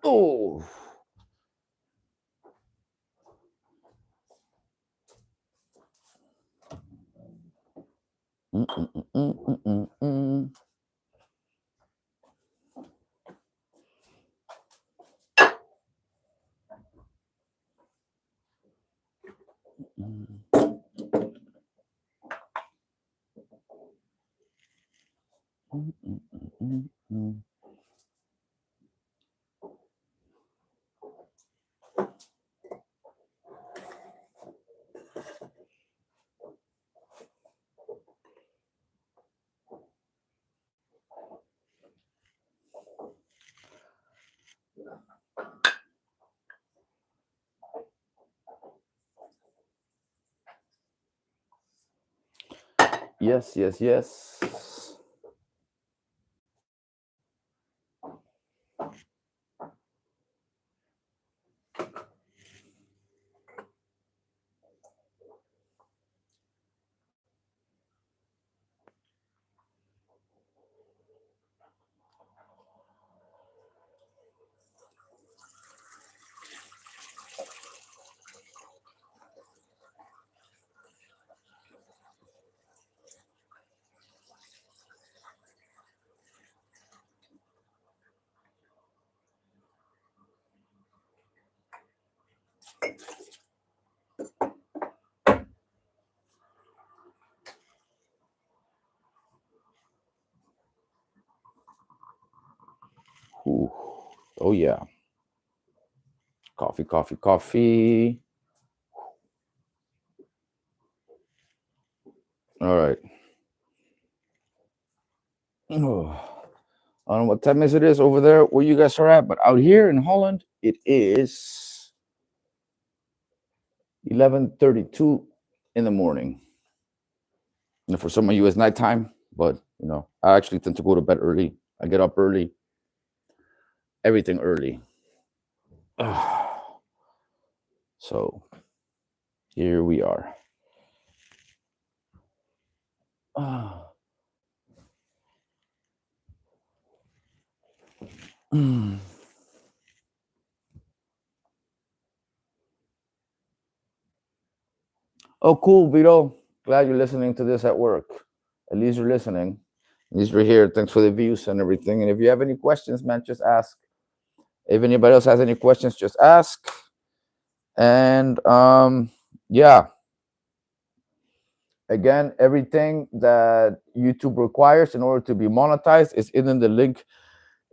Oh. Yes, yes, yes. Ooh. Oh yeah. Coffee, coffee, coffee. All right. Oh, I don't know what time it is over there where you guys are at, but out here in Holland, it is 11:32 in the morning. And for some of you, it's nighttime, but I actually tend to go to bed early. I get up early, everything early. So here we are. Oh, cool, Vito. Glad you're listening to this at work. At least you're listening. At least you're here. Thanks for the views and everything. And if you have any questions, man, just ask. If anybody else has any questions, just ask. And yeah. Again, everything that YouTube requires in order to be monetized is in the link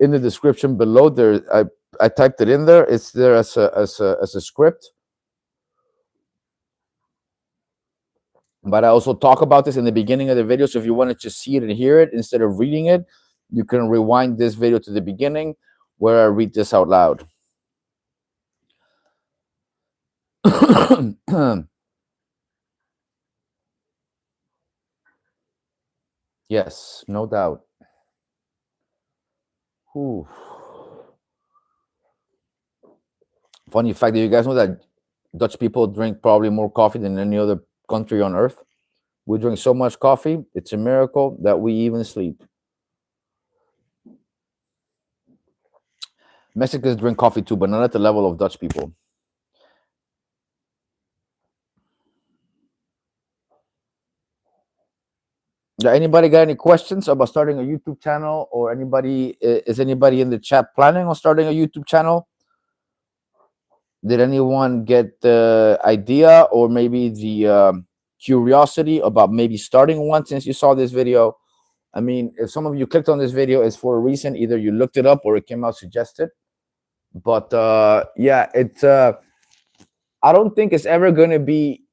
in the description below. There, I typed it in there. It's there as a script. But I also talk about this in the beginning of the video. So if you want to just see it and hear it instead of reading it, you can rewind this video to the beginning where I read this out loud. Yes, no doubt. Whew. Funny fact, do you guys know that Dutch people drink probably more coffee than any other country on earth? We drink so much coffee, it's a miracle that we even sleep. Mexicans drink coffee too, but not at the level of Dutch people. Yeah, anybody got any questions about starting a YouTube channel, or anybody is anybody in the chat planning on starting a YouTube channel? Did anyone get the idea or maybe the curiosity about maybe starting one since you saw this video? I mean, if some of you clicked on this video, it's for a reason. Either you looked it up or it came out suggested. But yeah, it's I don't think it's ever going to be,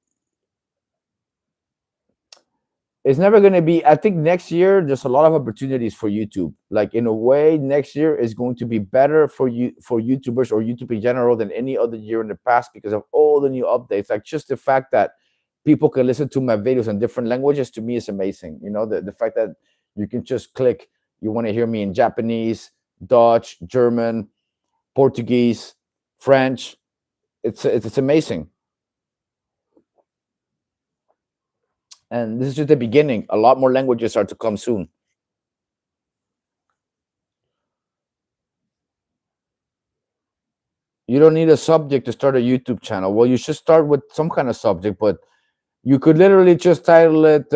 it's never going to be, I think next year there's a lot of opportunities for YouTube. Like in a way, next year is going to be better for you, for YouTubers or YouTube in general, than any other year in the past, because of all the new updates. Like just the fact that people can listen to my videos in different languages, to me is amazing. You know, the fact that you can just click, you want to hear me in Japanese, Dutch, German, Portuguese, French. It's amazing. And this is just the beginning. A lot more languages are to come soon. You don't need a subject to start a YouTube channel. Well, you should start with some kind of subject, but you could literally just title it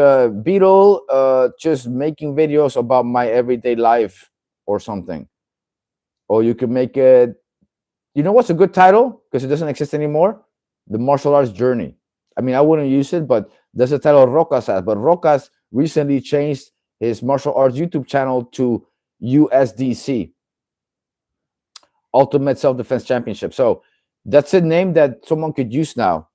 Beetle, just making videos about my everyday life or something. Or you could make it, you know what's a good title? Because it doesn't exist anymore? The Martial Arts Journey. I mean, I wouldn't use it, but that's the title Rocas has. But Rocas recently changed his martial arts YouTube channel to USDC, Ultimate Self Defense Championship. So that's a name that someone could use now.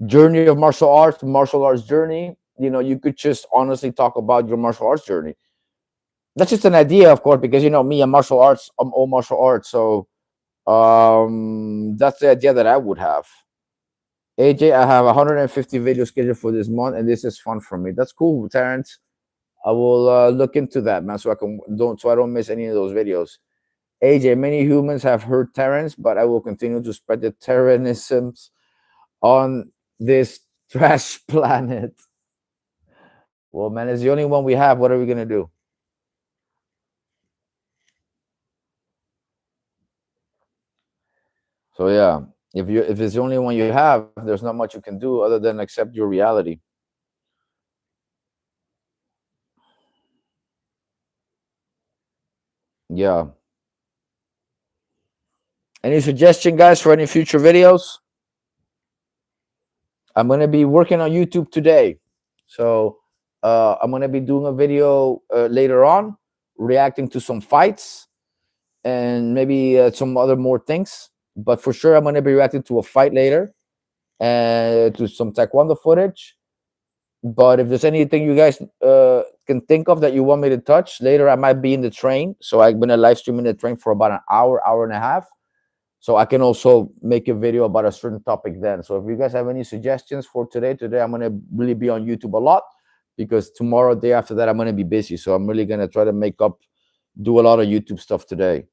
Journey of martial arts journey. You know, you could just honestly talk about your martial arts journey. That's just an idea, of course, because you know me, I'm martial arts, I'm all martial arts. So that's the idea that I would have. AJ, I have 150 videos scheduled for this month, and this is fun for me. That's cool, Terrence. I will look into that, man, so I don't miss any of those videos. AJ, many humans have heard Terrence, but I will continue to spread the Terranisms on this trash planet. Well, man, it's the only one we have. What are we gonna do? So yeah, if it's the only one you have, there's not much you can do other than accept your reality. Yeah. Any suggestion, guys, for any future videos? I'm gonna be working on YouTube today, so I'm gonna be doing a video later on, reacting to some fights and maybe some other more things. But for sure, I'm gonna be reacting to a fight later and to some taekwondo footage. But if there's anything you guys can think of that you want me to touch later, I might be in the train, so I'm gonna live stream in the train for about an hour and a half. So I can also make a video about a certain topic then. So if you guys have any suggestions for today, I'm gonna really be on YouTube a lot, because tomorrow, day after that, I'm gonna be busy. So I'm really gonna try to do a lot of YouTube stuff today.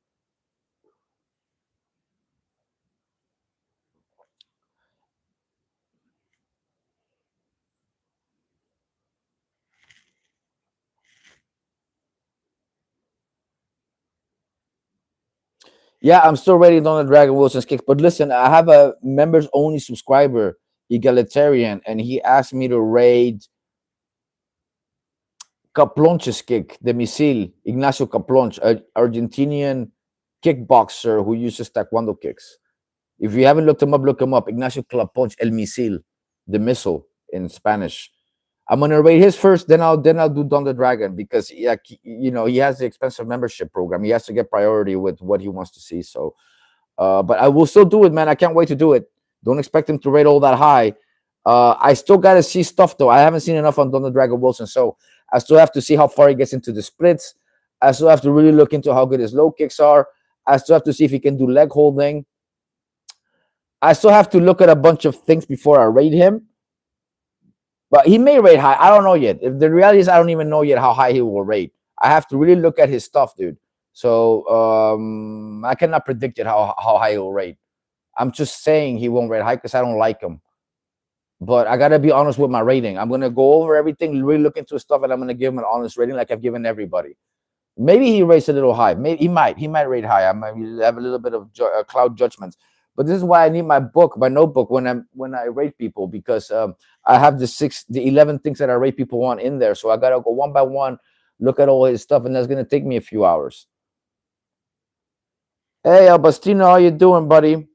Yeah, I'm still waiting on the Dragon Wilson's kicks. But listen, I have a members only subscriber, Egalitarian, and he asked me to raid Kaplonch's kick, the missile, Ignacio Kaplonch, an Argentinian kickboxer who uses taekwondo kicks. If you haven't looked him up, look him up. Ignacio Kaplonch, el misil, the missile in Spanish. I'm gonna rate his first, then I'll do Don the Dragon, because you know, he has the expensive membership program. He has to get priority with what he wants to see. So but I will still do it, man. I can't wait to do it. Don't expect him to rate all that high. I still got to see stuff though. I haven't seen enough on Donald Dragon Wilson, so I still have to see how far he gets into the splits. I still have to really look into how good his low kicks are. I still have to see if he can do leg holding. I still have to look at a bunch of things before I rate him. But he may rate high. I don't know yet. If the reality is, I don't even know yet how high he will rate. I have to really look at his stuff, dude. So I cannot predict yet how high he will rate. I'm just saying he won't rate high because I don't like him. But I gotta be honest with my rating. I'm gonna go over everything, really look into his stuff, and I'm gonna give him an honest rating, like I've given everybody. Maybe he rates a little high. Maybe he might rate high. I might have a little bit of cloud judgments. But this is why I need my notebook when I rate people, because I have the 11 things that I rate people on in there. So I gotta go one by one, look at all his stuff, and that's gonna take me a few hours. Hey, Albastino, how you doing, buddy?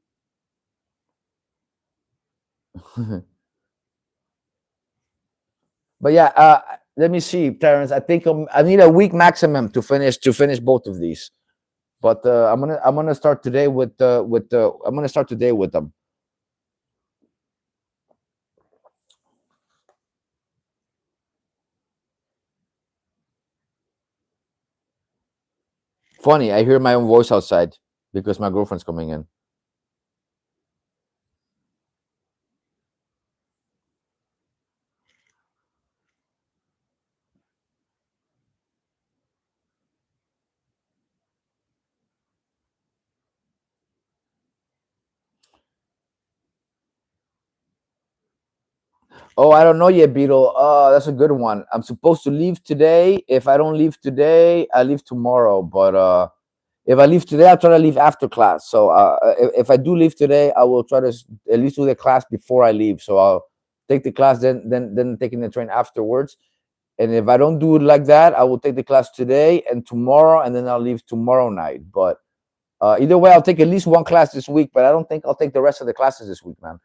But yeah, let me see, Terrence. I think I need a week maximum to finish both of these. But I'm gonna start today I'm gonna start today with them. Funny, I hear my own voice outside because my girlfriend's coming in. Oh, I don't know yet, Beetle. That's a good one. I'm supposed to leave today. If I don't leave today, I leave tomorrow. But if I leave today, I'll try to leave after class. So if I do leave today, I will try to at least do the class before I leave. So I'll take the class, then taking the train afterwards. And if I don't do it like that, I will take the class today and tomorrow, and then I'll leave tomorrow night. But either way, I'll take at least one class this week. But I don't think I'll take the rest of the classes this week, man.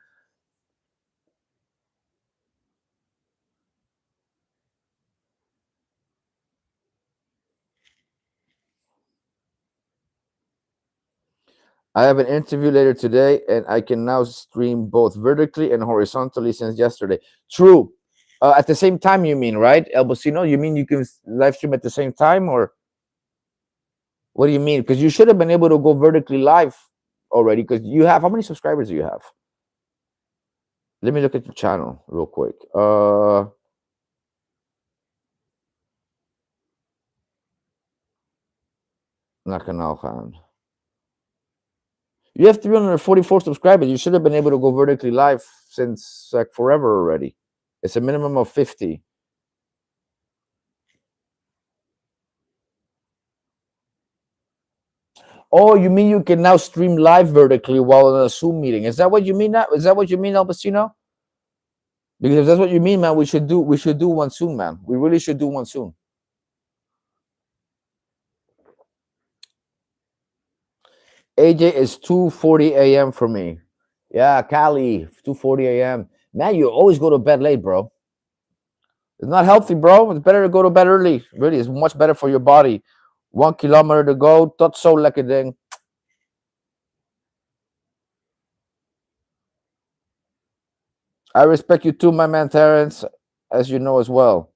I have an interview later today, and I can now stream both vertically and horizontally since yesterday. True. At the same time, you mean, right, El Bocino? You mean you can live stream at the same time, or what do you mean? Because you should have been able to go vertically live already. Because you have, how many subscribers do you have? Let me look at your channel real quick. Nakanaal gaan. You have 344 subscribers. You should have been able to go vertically live since like forever already. It's a minimum of 50. Oh, you mean you can now stream live vertically while in a Zoom meeting? Is that what you mean? Now, is that what you mean, Albacino? Because if that's what you mean, man, we should do one soon, man. We really should do one soon. AJ is 2:40 a.m. for me. Yeah, Cali, 2:40 a.m. Man, you always go to bed late, bro. It's not healthy, bro. It's better to go to bed early. Really, it's much better for your body. 1 kilometer to go. Tot zo lekker ding. I respect you too, my man Terrence, as you know as well.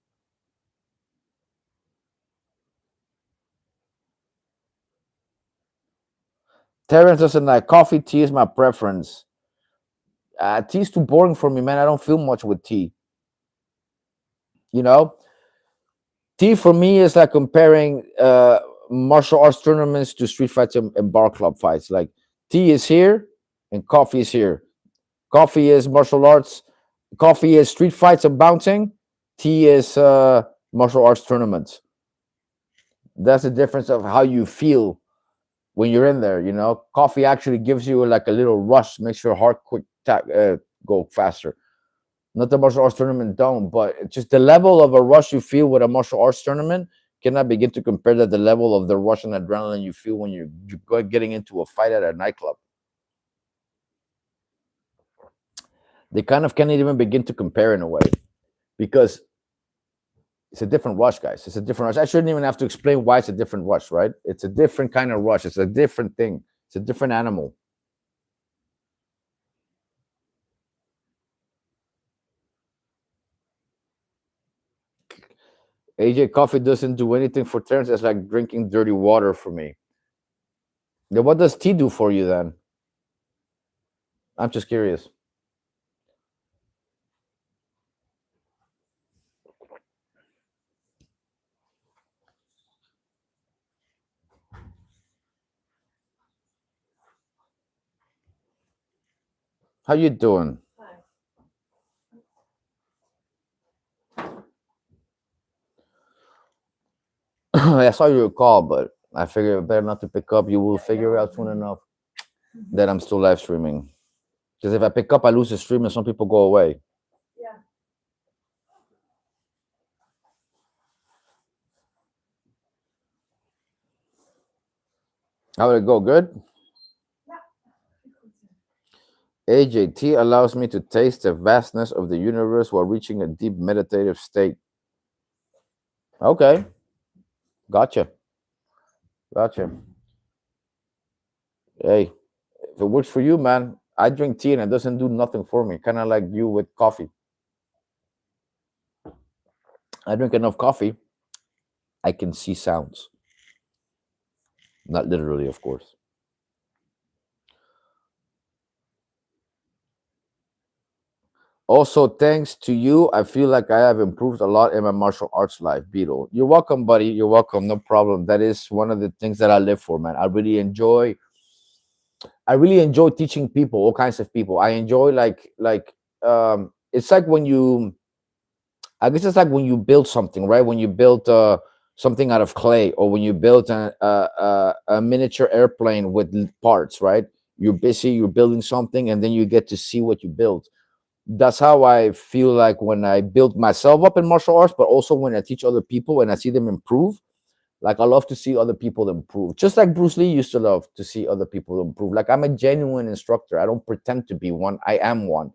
Terrence doesn't like coffee. Tea is my preference. Tea's too boring for me, man. I don't feel much with tea. You know, tea for me is like comparing martial arts tournaments to street fights and bar club fights. Like tea is here and coffee is here. Coffee is martial arts. Coffee is street fights and bouncing. Tea is martial arts tournaments. That's the difference of how you feel when you're in there. You know, coffee actually gives you like a little rush, makes your heart go faster. Not the martial arts tournament don't, but it's just the level of a rush you feel with a martial arts tournament cannot begin to compare to the level of the rush and adrenaline you feel when you're getting into a fight at a nightclub. They kind of can't even begin to compare in a way because it's a different rush, guys. It's a different rush. I shouldn't even have to explain why it's a different rush, right? It's a different kind of rush. It's a different thing. It's a different animal. AJ, coffee doesn't do anything for Terrence. It's like drinking dirty water for me. Then what does tea do for you then? I'm just curious. How you doing? I saw your call, but I figured better not to pick up. You will figure it out soon enough that I'm still live streaming. Because if I pick up, I lose the stream and some people go away. How did it go? Good? AJT allows me to taste the vastness of the universe while reaching a deep meditative state. Okay. Gotcha. Gotcha. Hey, if it works for you, man, I drink tea and it doesn't do nothing for me. Kind of like you with coffee. I drink enough coffee, I can see sounds. Not literally, of course. Also, thanks to you, I feel like I have improved a lot in my martial arts life, Beetle. You're welcome, buddy. You're welcome. No problem. That is one of the things that I live for, man. I really enjoy teaching people, all kinds of people. I enjoy it's like when you I guess it's like when you build something, right? When you build something out of clay, or when you build a miniature airplane with parts, right? You're busy, you're building something, and then you get to see what you build. That's how I feel like when I build myself up in martial arts, but also when I teach other people and I see them improve. Like I love to see other people improve. Just like Bruce Lee used to love to see other people improve. Like I'm a genuine instructor. I don't pretend to be one. I am one.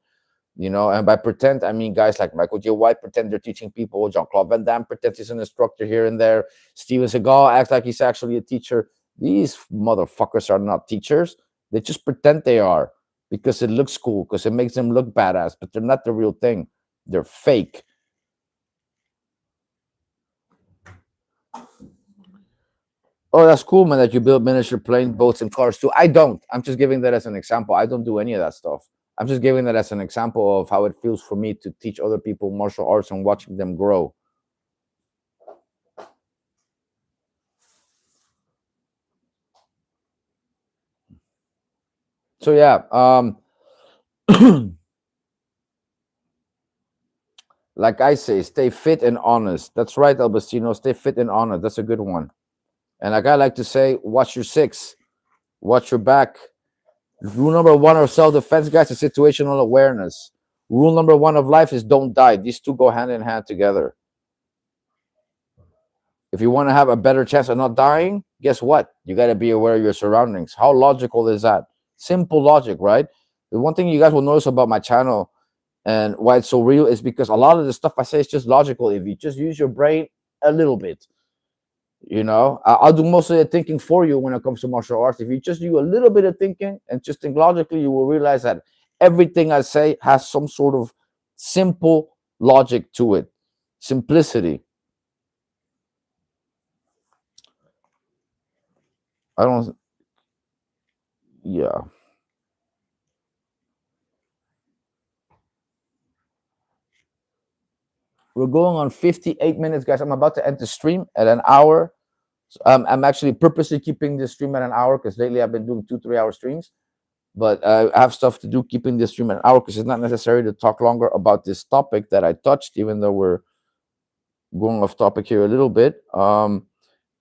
And by pretend, I mean guys like Michael J. White pretend they're teaching people. Jean-Claude Van Damme pretends he's an instructor here and there. Steven Seagal acts like he's actually a teacher. These motherfuckers are not teachers. They just pretend they are because it looks cool, because it makes them look badass, but they're not the real thing. They're fake. Oh, that's cool, man, that you build miniature plane boats and cars too. I don't. I'm just giving that as an example. I don't do any of that stuff. I'm just giving that as an example of how it feels for me to teach other people martial arts and watching them grow. So yeah, like I say, stay fit and honest. That's right, Albastino. Stay fit and honest. That's a good one. And like I like to say, watch your six, watch your back. Rule number one of self-defense, guys, is situational awareness. Rule number one of life is don't die. These two go hand in hand together. If you want to have a better chance of not dying, guess what? You got to be aware of your surroundings. How logical is that? Simple logic, right? The one thing you guys will notice about my channel and why it's so real is because a lot of the stuff I say is just logical. If you just use your brain a little bit, I'll do most of the thinking for you when it comes to martial arts. If you just do a little bit of thinking and just think logically, you will realize that everything I say has some sort of simple logic to it. Simplicity. I don't, yeah. We're going on 58 minutes, guys. I'm about to end the stream at an hour. I'm actually purposely keeping this stream at an hour because lately I've been doing 2 3 hour streams. But I have stuff to do keeping this stream an hour because it's not necessary to talk longer about this topic that I touched, even though we're going off topic here a little bit.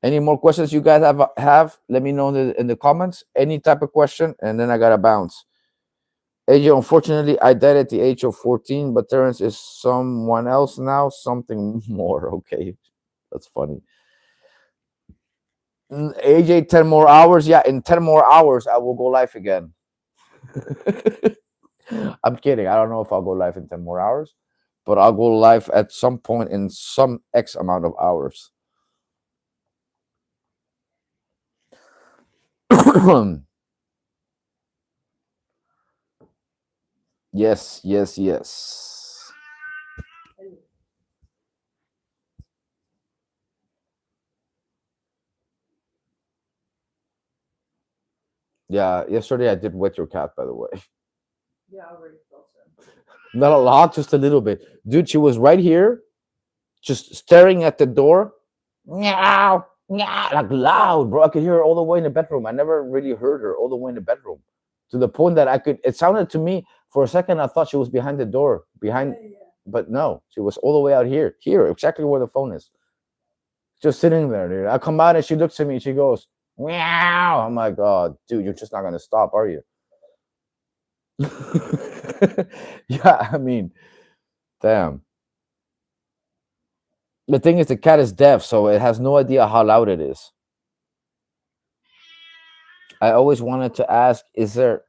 Any more questions you guys have? Let me know in the comments. Any type of question, and then I gotta bounce. AJ, unfortunately, I died at the age of 14, but Terrence is someone else now, something more. Okay, that's funny. AJ, 10 more hours. Yeah, in 10 more hours, I will go live again. I'm kidding. I don't know if I'll go live in 10 more hours, but I'll go live at some point in some X amount of hours. Yes, yes, yes. Yeah, yesterday I did wet your cat, by the way. Yeah, I already felt so. Not a lot, just a little bit. Dude, she was right here, just staring at the door. Meow, meow, like loud, bro. I could hear her all the way in the bedroom. I never really heard her all the way in the bedroom. To the point that I could, it sounded to me for a second, I thought she was behind the door, behind, Yeah, yeah. but no, she was all the way out here, here, exactly where the phone is. Just sitting there, dude. I come out and she looks at me, she goes, meow. I'm like, oh, dude, you're just not going to stop, are you? Yeah, I mean, damn. The thing is, the cat is deaf, so it has no idea how loud it is. I always wanted to ask, is there,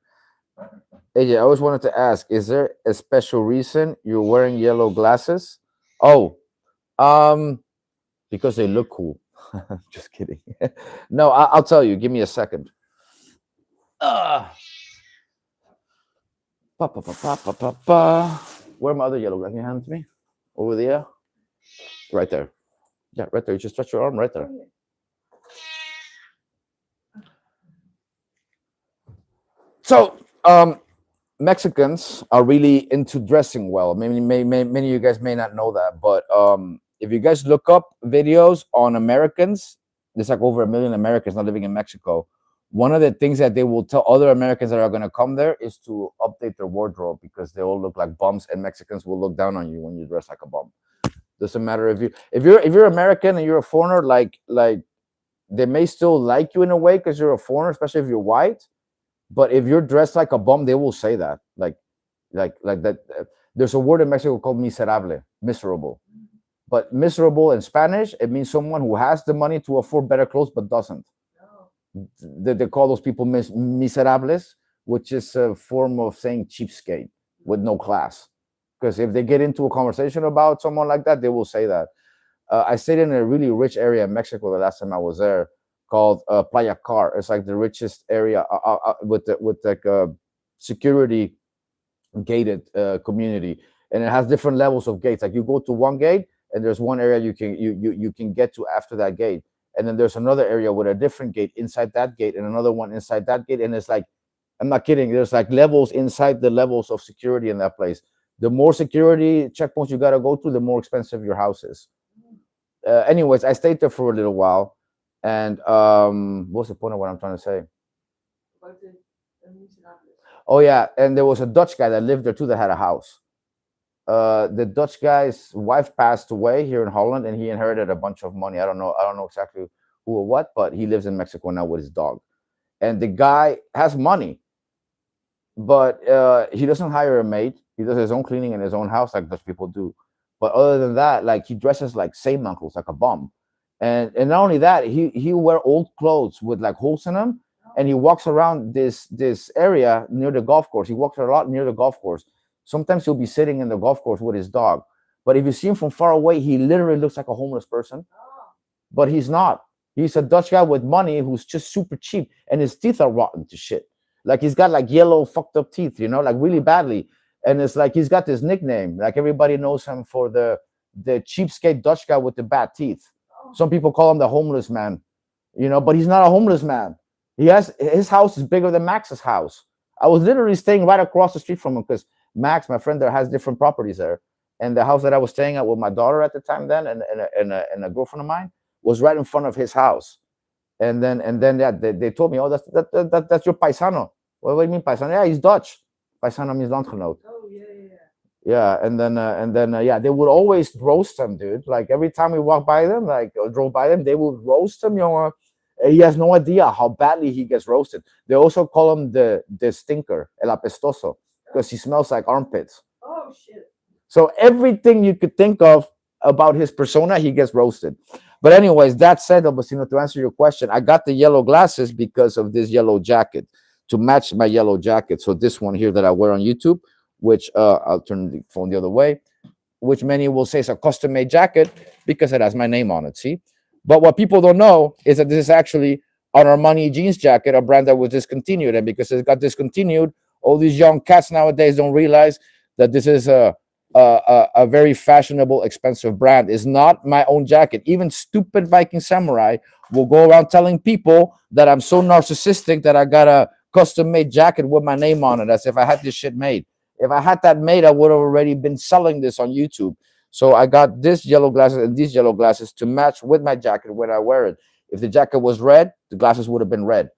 AJ, I always wanted to ask, is there a special reason you're wearing yellow glasses? Oh, um, because they look cool. Just kidding. No, I'll tell you. Give me a second. Uh, pa, pa, pa, pa, pa, pa, pa. Where are my other yellow glasses? Can you hand them to me? Over there? Right there. Yeah, right there. You just stretch your arm right there. Oh, yeah. So, Mexicans are really into dressing well. Maybe many of you guys may not know that, but if you guys look up videos on Americans, there's like over 1 million Americans not living in Mexico. One of the things that they will tell other Americans that are going to come there is to update their wardrobe because they all look like bums, and Mexicans will look down on you when you dress like a bum. Doesn't matter if you're American and you're a foreigner, like they may still like you in a way because you're a foreigner, especially if you're white. But if you're dressed like a bum, they will say that. Like that. There's a word in Mexico called miserable, miserable. But miserable in Spanish, it means someone who has the money to afford better clothes but doesn't. No. They call those people miserables, which is a form of saying cheapskate with no class. Because if they get into a conversation about someone like that, they will say that. I stayed in a really rich area in Mexico the last time I was there, called Playa Car. It's like the richest area with like security gated community, and it has different levels of gates. Like you go to one gate, and there's one area you can get to after that gate, and then there's another area with a different gate inside that gate, and another one inside that gate, and it's like, I'm not kidding. There's like levels inside the levels of security in that place. The more security checkpoints you gotta go to, the more expensive your house is. Anyways, I stayed there for a little while, and what's the point of what I'm trying to say? About the miserables. Oh yeah, and there was a Dutch guy that lived there too that had a house. The Dutch guy's wife passed away here in Holland, and he inherited a bunch of money. I don't know exactly who or what, but he lives in Mexico now with his dog. And the guy has money, but he doesn't hire a maid. He does his own cleaning in his own house, like Dutch people do. But other than that, like he dresses like same uncles, like a bum. And not only that, he wear old clothes with like holes in them, and he walks around this area near the golf course. He walks a lot near the golf course. Sometimes he'll be sitting in the golf course with his dog. But if you see him from far away, he literally looks like a homeless person. Oh, But he's not. He's a Dutch guy with money who's just super cheap, and his teeth are rotten to shit. Like he's got like yellow fucked up teeth, like really badly. And it's like he's got this nickname. Like everybody knows him for the cheapskate Dutch guy with the bad teeth. oh, Some people call him the homeless man, but he's not a homeless man. He has his house is bigger than Max's house. I was literally staying right across the street from him because Max, my friend there, has different properties there. And the house that I was staying at with my daughter at the time then and a girlfriend of mine was right in front of his house. And then yeah, they told me, oh, that's your paisano. What do you mean paisano? Yeah, he's Dutch. Paisano means landgenoot. oh, yeah, yeah, yeah. Yeah, and then yeah, they would always roast him, dude. Like every time we walked by them, like or drove by them, they would roast him. He has no idea how badly he gets roasted. They also call him the stinker, el apestoso, because he smells like armpits. Oh, shit. So everything you could think of about his persona, he gets roasted. But anyways, that said, Albacino, to answer your question, I got the yellow glasses because of this yellow jacket to match my yellow jacket. So this one here that I wear on YouTube, which I'll turn the phone the other way, which many will say is a custom made jacket because it has my name on it. See, but what people don't know is that this is actually an Armani jeans jacket, a brand that was discontinued, and because it got discontinued, all these young cats nowadays don't realize that this is a very fashionable, expensive brand. It's not my own jacket. Even stupid Viking samurai will go around telling people that I'm so narcissistic that I got a custom made jacket with my name on it, as if I had this shit made. If I had that made, I would have already been selling this on YouTube. So I got this yellow glasses and these yellow glasses to match with my jacket when I wear it. If the jacket was red, the glasses would have been red.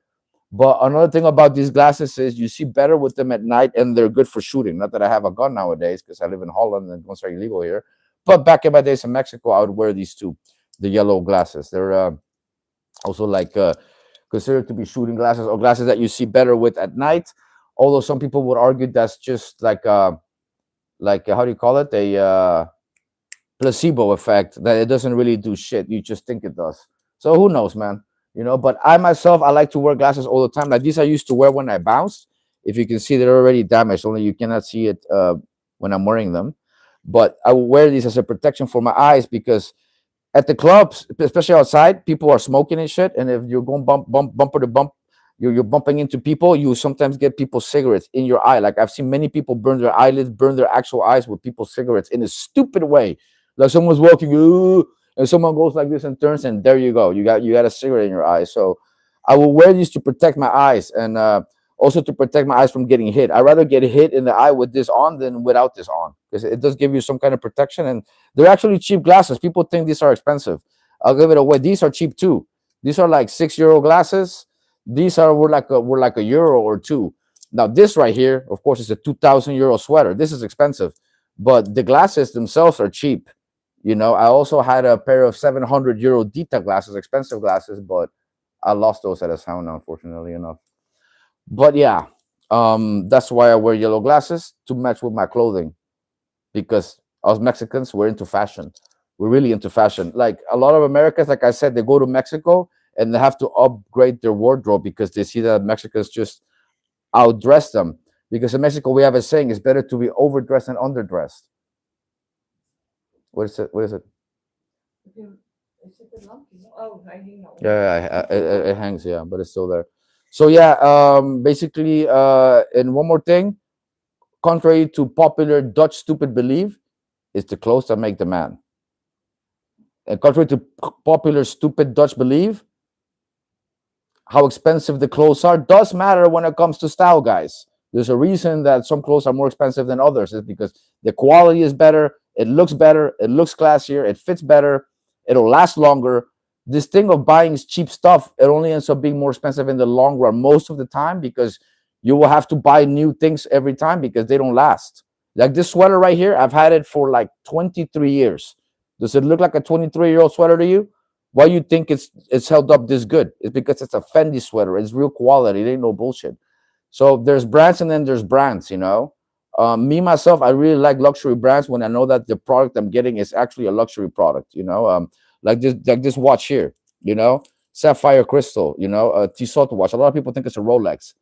But another thing about these glasses is you see better with them at night, and they're good for shooting. Not that I have a gun nowadays because I live in Holland and guns are illegal here. But back in my days in Mexico, I would wear these two, the yellow glasses. They're also like considered to be shooting glasses or glasses that you see better with at night. Although some people would argue that's just like how do you call it, a placebo effect, that it doesn't really do shit. You just think it does. So who knows, man? But I myself, I like to wear glasses all the time. Like these I used to wear when I bounced. If you can see, they're already damaged. Only you cannot see it when I'm wearing them. But I will wear these as a protection for my eyes because at the clubs, especially outside, people are smoking and shit. And if you're going bumper to bump, you're bumping into people. You sometimes get people's cigarettes in your eye. Like I've seen many people burn their eyelids, burn their actual eyes with people's cigarettes in a stupid way. Like someone's walking, "Ooh," and someone goes like this and turns, and there you go. You got a cigarette in your eye. So I will wear these to protect my eyes and also to protect my eyes from getting hit. I'd rather get hit in the eye with this on than without this on because it does give you some kind of protection. And they're actually cheap glasses. People think these are expensive. I'll give it away. These are cheap too. These are like €6 glasses. These are were like a euro or two. Now this right here, of course, is a €2,000 sweater. This is expensive, but the glasses themselves are cheap. I also had a pair of €700 Dita glasses, expensive glasses, but I lost those at a sound, unfortunately enough. But yeah, that's why I wear yellow glasses to match with my clothing because us Mexicans, we're into fashion. We're really into fashion. Like a lot of Americans, like I said, they go to Mexico and they have to upgrade their wardrobe because they see that Mexicans just outdress them. Because in Mexico, we have a saying: it's better to be overdressed than underdressed. What is it? What is it? Okay, is it the lumpy? Oh, I hang out. Yeah, it hangs, yeah, but it's still there. So yeah, basically, and one more thing, contrary to popular Dutch stupid belief, it's the clothes that make the man. And contrary to popular stupid Dutch belief, how expensive the clothes are does matter when it comes to style, guys. There's a reason that some clothes are more expensive than others. It's because the quality is better, it looks better, it looks classier, it fits better, it'll last longer. This thing of buying cheap stuff, it only ends up being more expensive in the long run most of the time because you will have to buy new things every time because they don't last. Like this sweater right here, I've had it for like 23 years. Does it look like a 23-year-old sweater to you? Why you think it's held up this good? It's because it's a Fendi sweater. It's real quality. It ain't no bullshit. So there's brands and then there's brands. Me myself, I really like luxury brands when I know that the product I'm getting is actually a luxury product. Like this watch here, sapphire crystal, a Tissot watch. A lot of people think it's a Rolex,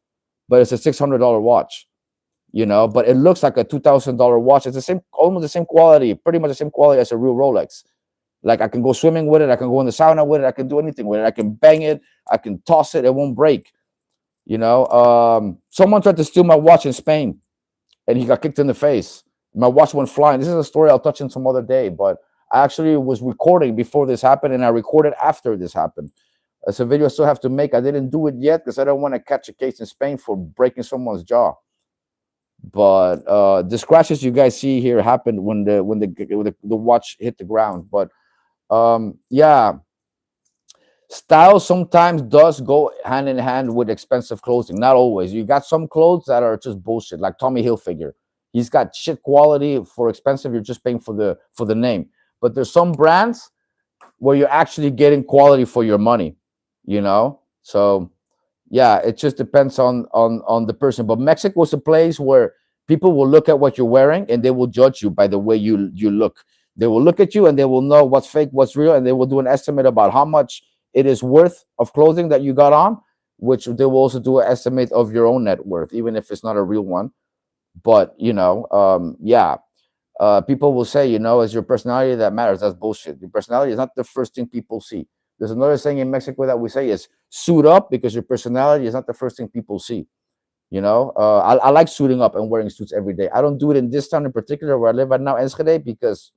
but it's a $600 watch. But it looks like a $2,000 watch. It's the same, almost the same quality, pretty much the same quality as a real Rolex. Like I can go swimming with it, I can go in the sauna with it, I can do anything with it. I can bang it, I can toss it, it won't break. Someone tried to steal my watch in Spain, and he got kicked in the face. My watch went flying. This is a story I'll touch on some other day, but I actually was recording before this happened, and I recorded after this happened. It's a video I still have to make. I didn't do it yet because I don't want to catch a case in Spain for breaking someone's jaw. But the scratches you guys see here happened when the watch hit the ground. But yeah, style sometimes does go hand in hand with expensive clothing. Not always. You got some clothes that are just bullshit, like Tommy Hilfiger. He's got shit quality for expensive. You're just paying for the name. But there's some brands where you're actually getting quality for your money. So yeah, it just depends on the person. But Mexico is a place where people will look at what you're wearing and they will judge you by the way you look. They will look at you and they will know what's fake, what's real, and they will do an estimate about how much it is worth of clothing that you got on, which they will also do an estimate of your own net worth, even if it's not a real one. But yeah, people will say, it's your personality that matters. That's bullshit. Your personality is not the first thing people see. There's another saying in Mexico that we say is suit up because your personality is not the first thing people see. I like suiting up and wearing suits every day. I don't do it in this town in particular where I live right now, Enschede, because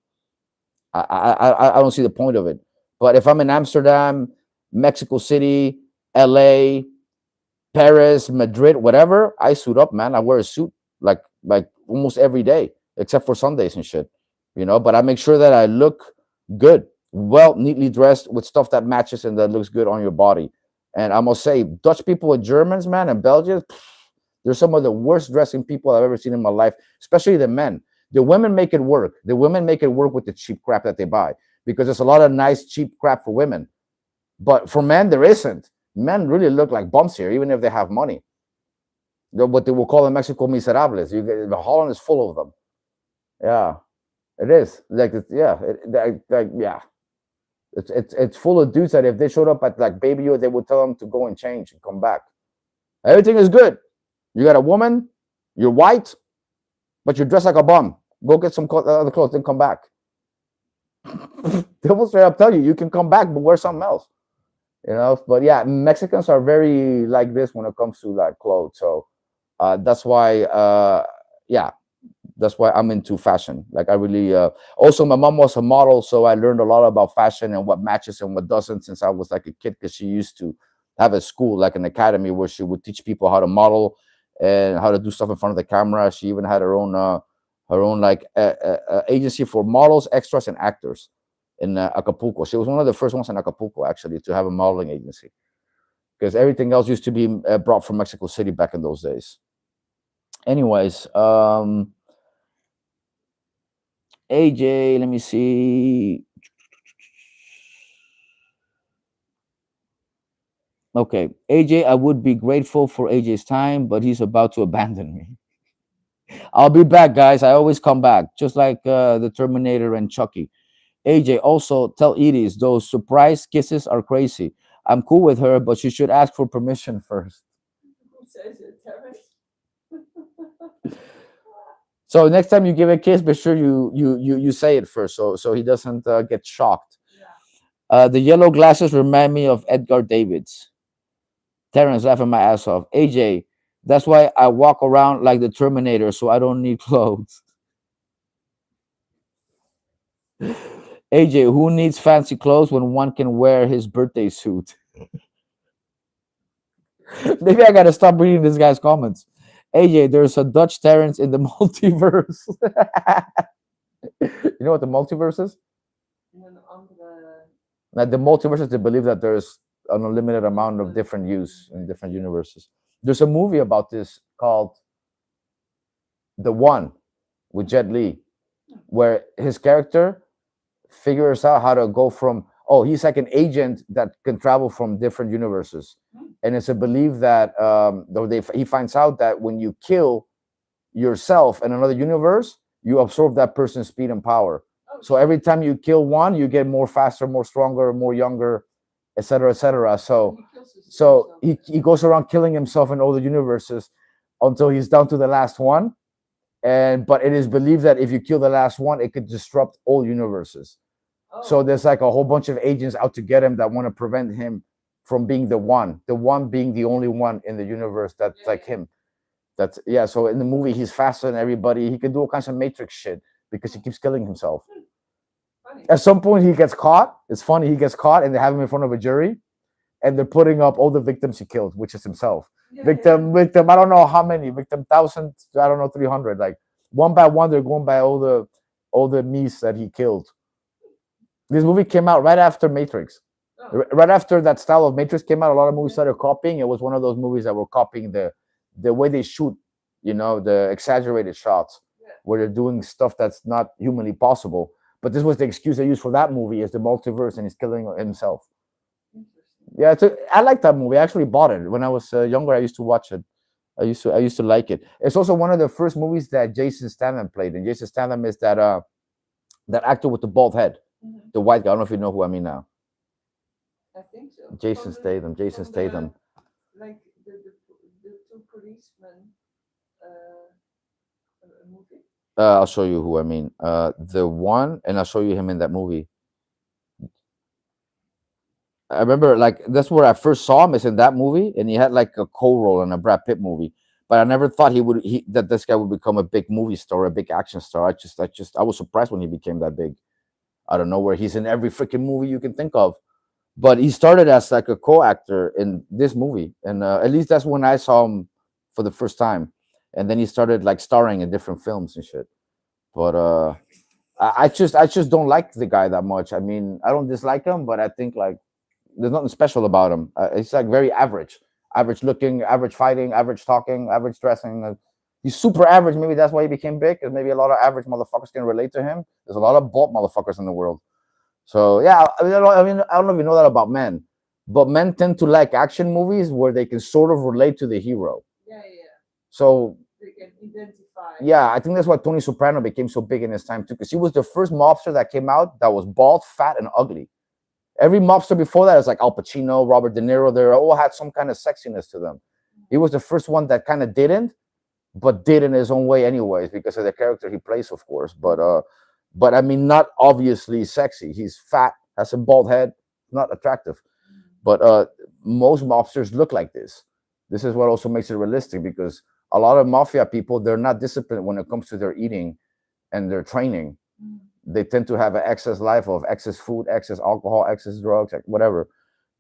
I don't see the point of it. But if I'm in Amsterdam, Mexico City, LA, Paris, Madrid, whatever, I suit up, man. I wear a suit like almost every day, except for Sundays and shit. But I make sure that I look good, well, neatly dressed with stuff that matches and that looks good on your body. And I must say, Dutch people and Germans, man, and Belgians, they're some of the worst dressing people I've ever seen in my life, especially the men. The women make it work. The women make it work with the cheap crap that they buy because there's a lot of nice, cheap crap for women. But for men, there isn't. Men really look like bums here, even if they have money. They're what they will call in Mexico miserables. The Holland is full of them. Yeah, it is. Yeah. It's full of dudes that if they showed up at like Baby O, they would tell them to go and change and come back. Everything is good. You got a woman, you're white, but you're dressed like a bum. Go get some other clothes, then come back. They will straight up tell you can come back, but wear something else. But yeah, Mexicans are very like this when it comes to like clothes. So that's why yeah, that's why I'm into fashion. Like I really also my mom was a model, so I learned a lot about fashion and what matches and what doesn't since I was like a kid, because she used to have a school, like an academy, where she would teach people how to model and how to do stuff in front of the camera. She even had her own like agency for models, extras, and actors in Acapulco. She was one of the first ones in Acapulco actually to have a modeling agency, because everything else used to be brought from Mexico City back in those days. Anyways, AJ, let me see. Okay, AJ, I would be grateful for AJ's time, but he's about to abandon me. I'll be back, guys. I always come back, just like the Terminator and Chucky. AJ, also tell Edie's those surprise kisses are crazy. I'm cool with her, but she should ask for permission first. Who says it, Terrence? So next time you give a kiss, be sure you say it first, so he doesn't get shocked. Yeah. The yellow glasses remind me of Edgar Davids. Terrence laughing my ass off. AJ, that's why I walk around like the Terminator, so I don't need clothes. AJ, who needs fancy clothes when one can wear his birthday suit? Maybe I gotta stop reading this guy's comments. AJ, there's a Dutch Terrence in the multiverse. You know what the multiverse is? Een andere. Like the multiverse is to believe that there's an unlimited amount of different use in different universes. There's a movie about this called The One with Jet Li, where his character figures out how to go from he's like an agent that can travel from different universes, and it's a belief that he finds out that when you kill yourself in another universe, you absorb that person's speed and power. Oh, So every time you kill one, you get more faster, more stronger, more younger, etc., etc. So he kills himself. so he goes around killing himself in all the universes until he's down to the last one. But it is believed that if you kill the last one, it could disrupt all universes. So Oh, there's like a whole bunch of agents out to get him that want to prevent him from being the one being the only one in the universe that's yeah, like yeah. him. That's yeah. So in the movie, he's faster than everybody. He can do all kinds of Matrix shit because he keeps killing himself. Funny. At some point, he gets caught. It's funny. He gets caught, and they have him in front of a jury, and they're putting up all the victims he killed, which is himself. Yeah, Victim. I don't know how many. Victim 1,000. I don't know 300. Like one by one, they're going by all the me's that he killed. This movie came out right after Matrix. Oh, Right after that style of Matrix came out, a lot of movies started copying. It was one of those movies that were copying the way they shoot, the exaggerated shots, yeah. where they're doing stuff that's not humanly possible. But this was the excuse they used for that movie, is the multiverse, and he's killing himself. Interesting. Yeah, I like that movie. I actually bought it when I was younger. I used to watch it. I used to like it. It's also one of the first movies that Jason Statham played, and Jason Statham is that actor with the bald head, Mhm. the white guy. I don't know if you know who I mean now. I think so. Jason Statham. Jason from Statham. Like the two policemen movie. I'll show you who I mean. The one, and I'll show you him in that movie. I remember, like, that's where I first saw him, is in that movie, and he had like a co-role in a Brad Pitt movie. But I never thought that this guy would become a big movie star, a big action star. I was surprised when he became that big. I don't know where he's in every freaking movie you can think of. But he started as like a co-actor in this movie, and at least that's when I saw him for the first time. And then he started like starring in different films and shit. But I just don't like the guy that much. I mean, I don't dislike him, but I think like there's nothing special about him. It's like very average, average looking, average fighting, average talking, average dressing. He's super average. Maybe that's why he became big. Because maybe a lot of average motherfuckers can relate to him. There's a lot of bald motherfuckers in the world. So yeah, I don't know if you know that about men, but men tend to like action movies where they can sort of relate to the hero. Yeah, yeah. So They can identify. yeah, I think that's why Tony Soprano became so big in his time too, because he was the first mobster that came out that was bald, fat, and ugly. Every mobster before that is like Al Pacino, Robert De Niro. They all had some kind of sexiness to them. He was the first one that kind of didn't, but did in his own way anyways because of the character he plays, of course. But I mean, not obviously sexy. He's fat, has a bald head, not attractive. But most mobsters look like this. This is what also makes it realistic because a lot of mafia people they're not disciplined when it comes to their eating and their training. They tend to have an excess life of excess food, excess alcohol, excess drugs, like whatever,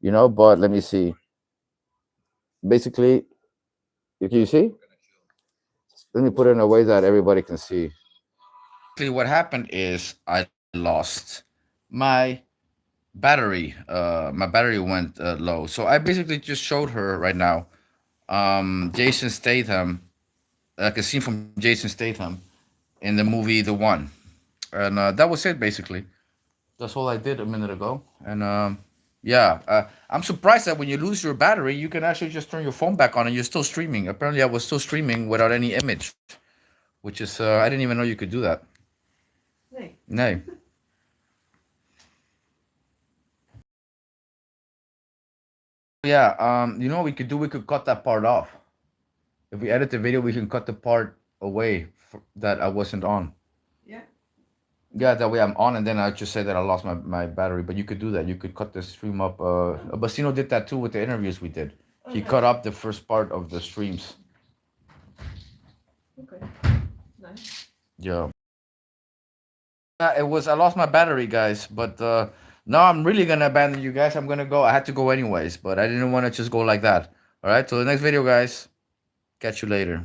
you know. But let me see. Basically, can you see? Let me put it in a way that everybody can see. Basically, what happened is I lost my battery. My battery went low, so I basically just showed her right now. Jason Statham, like a scene from Jason Statham in the movie The One, and that was it basically. That's all I did a minute ago. And yeah, I'm surprised that when you lose your battery, you can actually just turn your phone back on and you're still streaming. Apparently, I was still streaming without any image, which is I didn't even know you could do that. Nee. No. Yeah. You know what we could do? We could cut that part off. If we edit the video, we can cut the part away that I wasn't on. Yeah. Yeah, that way I'm on, and then I just say that I lost my battery. But you could do that. You could cut the stream up. Bastino did that too with the interviews we did. He Okay. cut up the first part of the streams. Okay. Nice. Yeah. Yeah, it was. I lost my battery, guys. But now I'm really gonna abandon you guys. I'm gonna go. I had to go anyways, but I didn't want to just go like that. All right. So the next video, guys. Catch you later.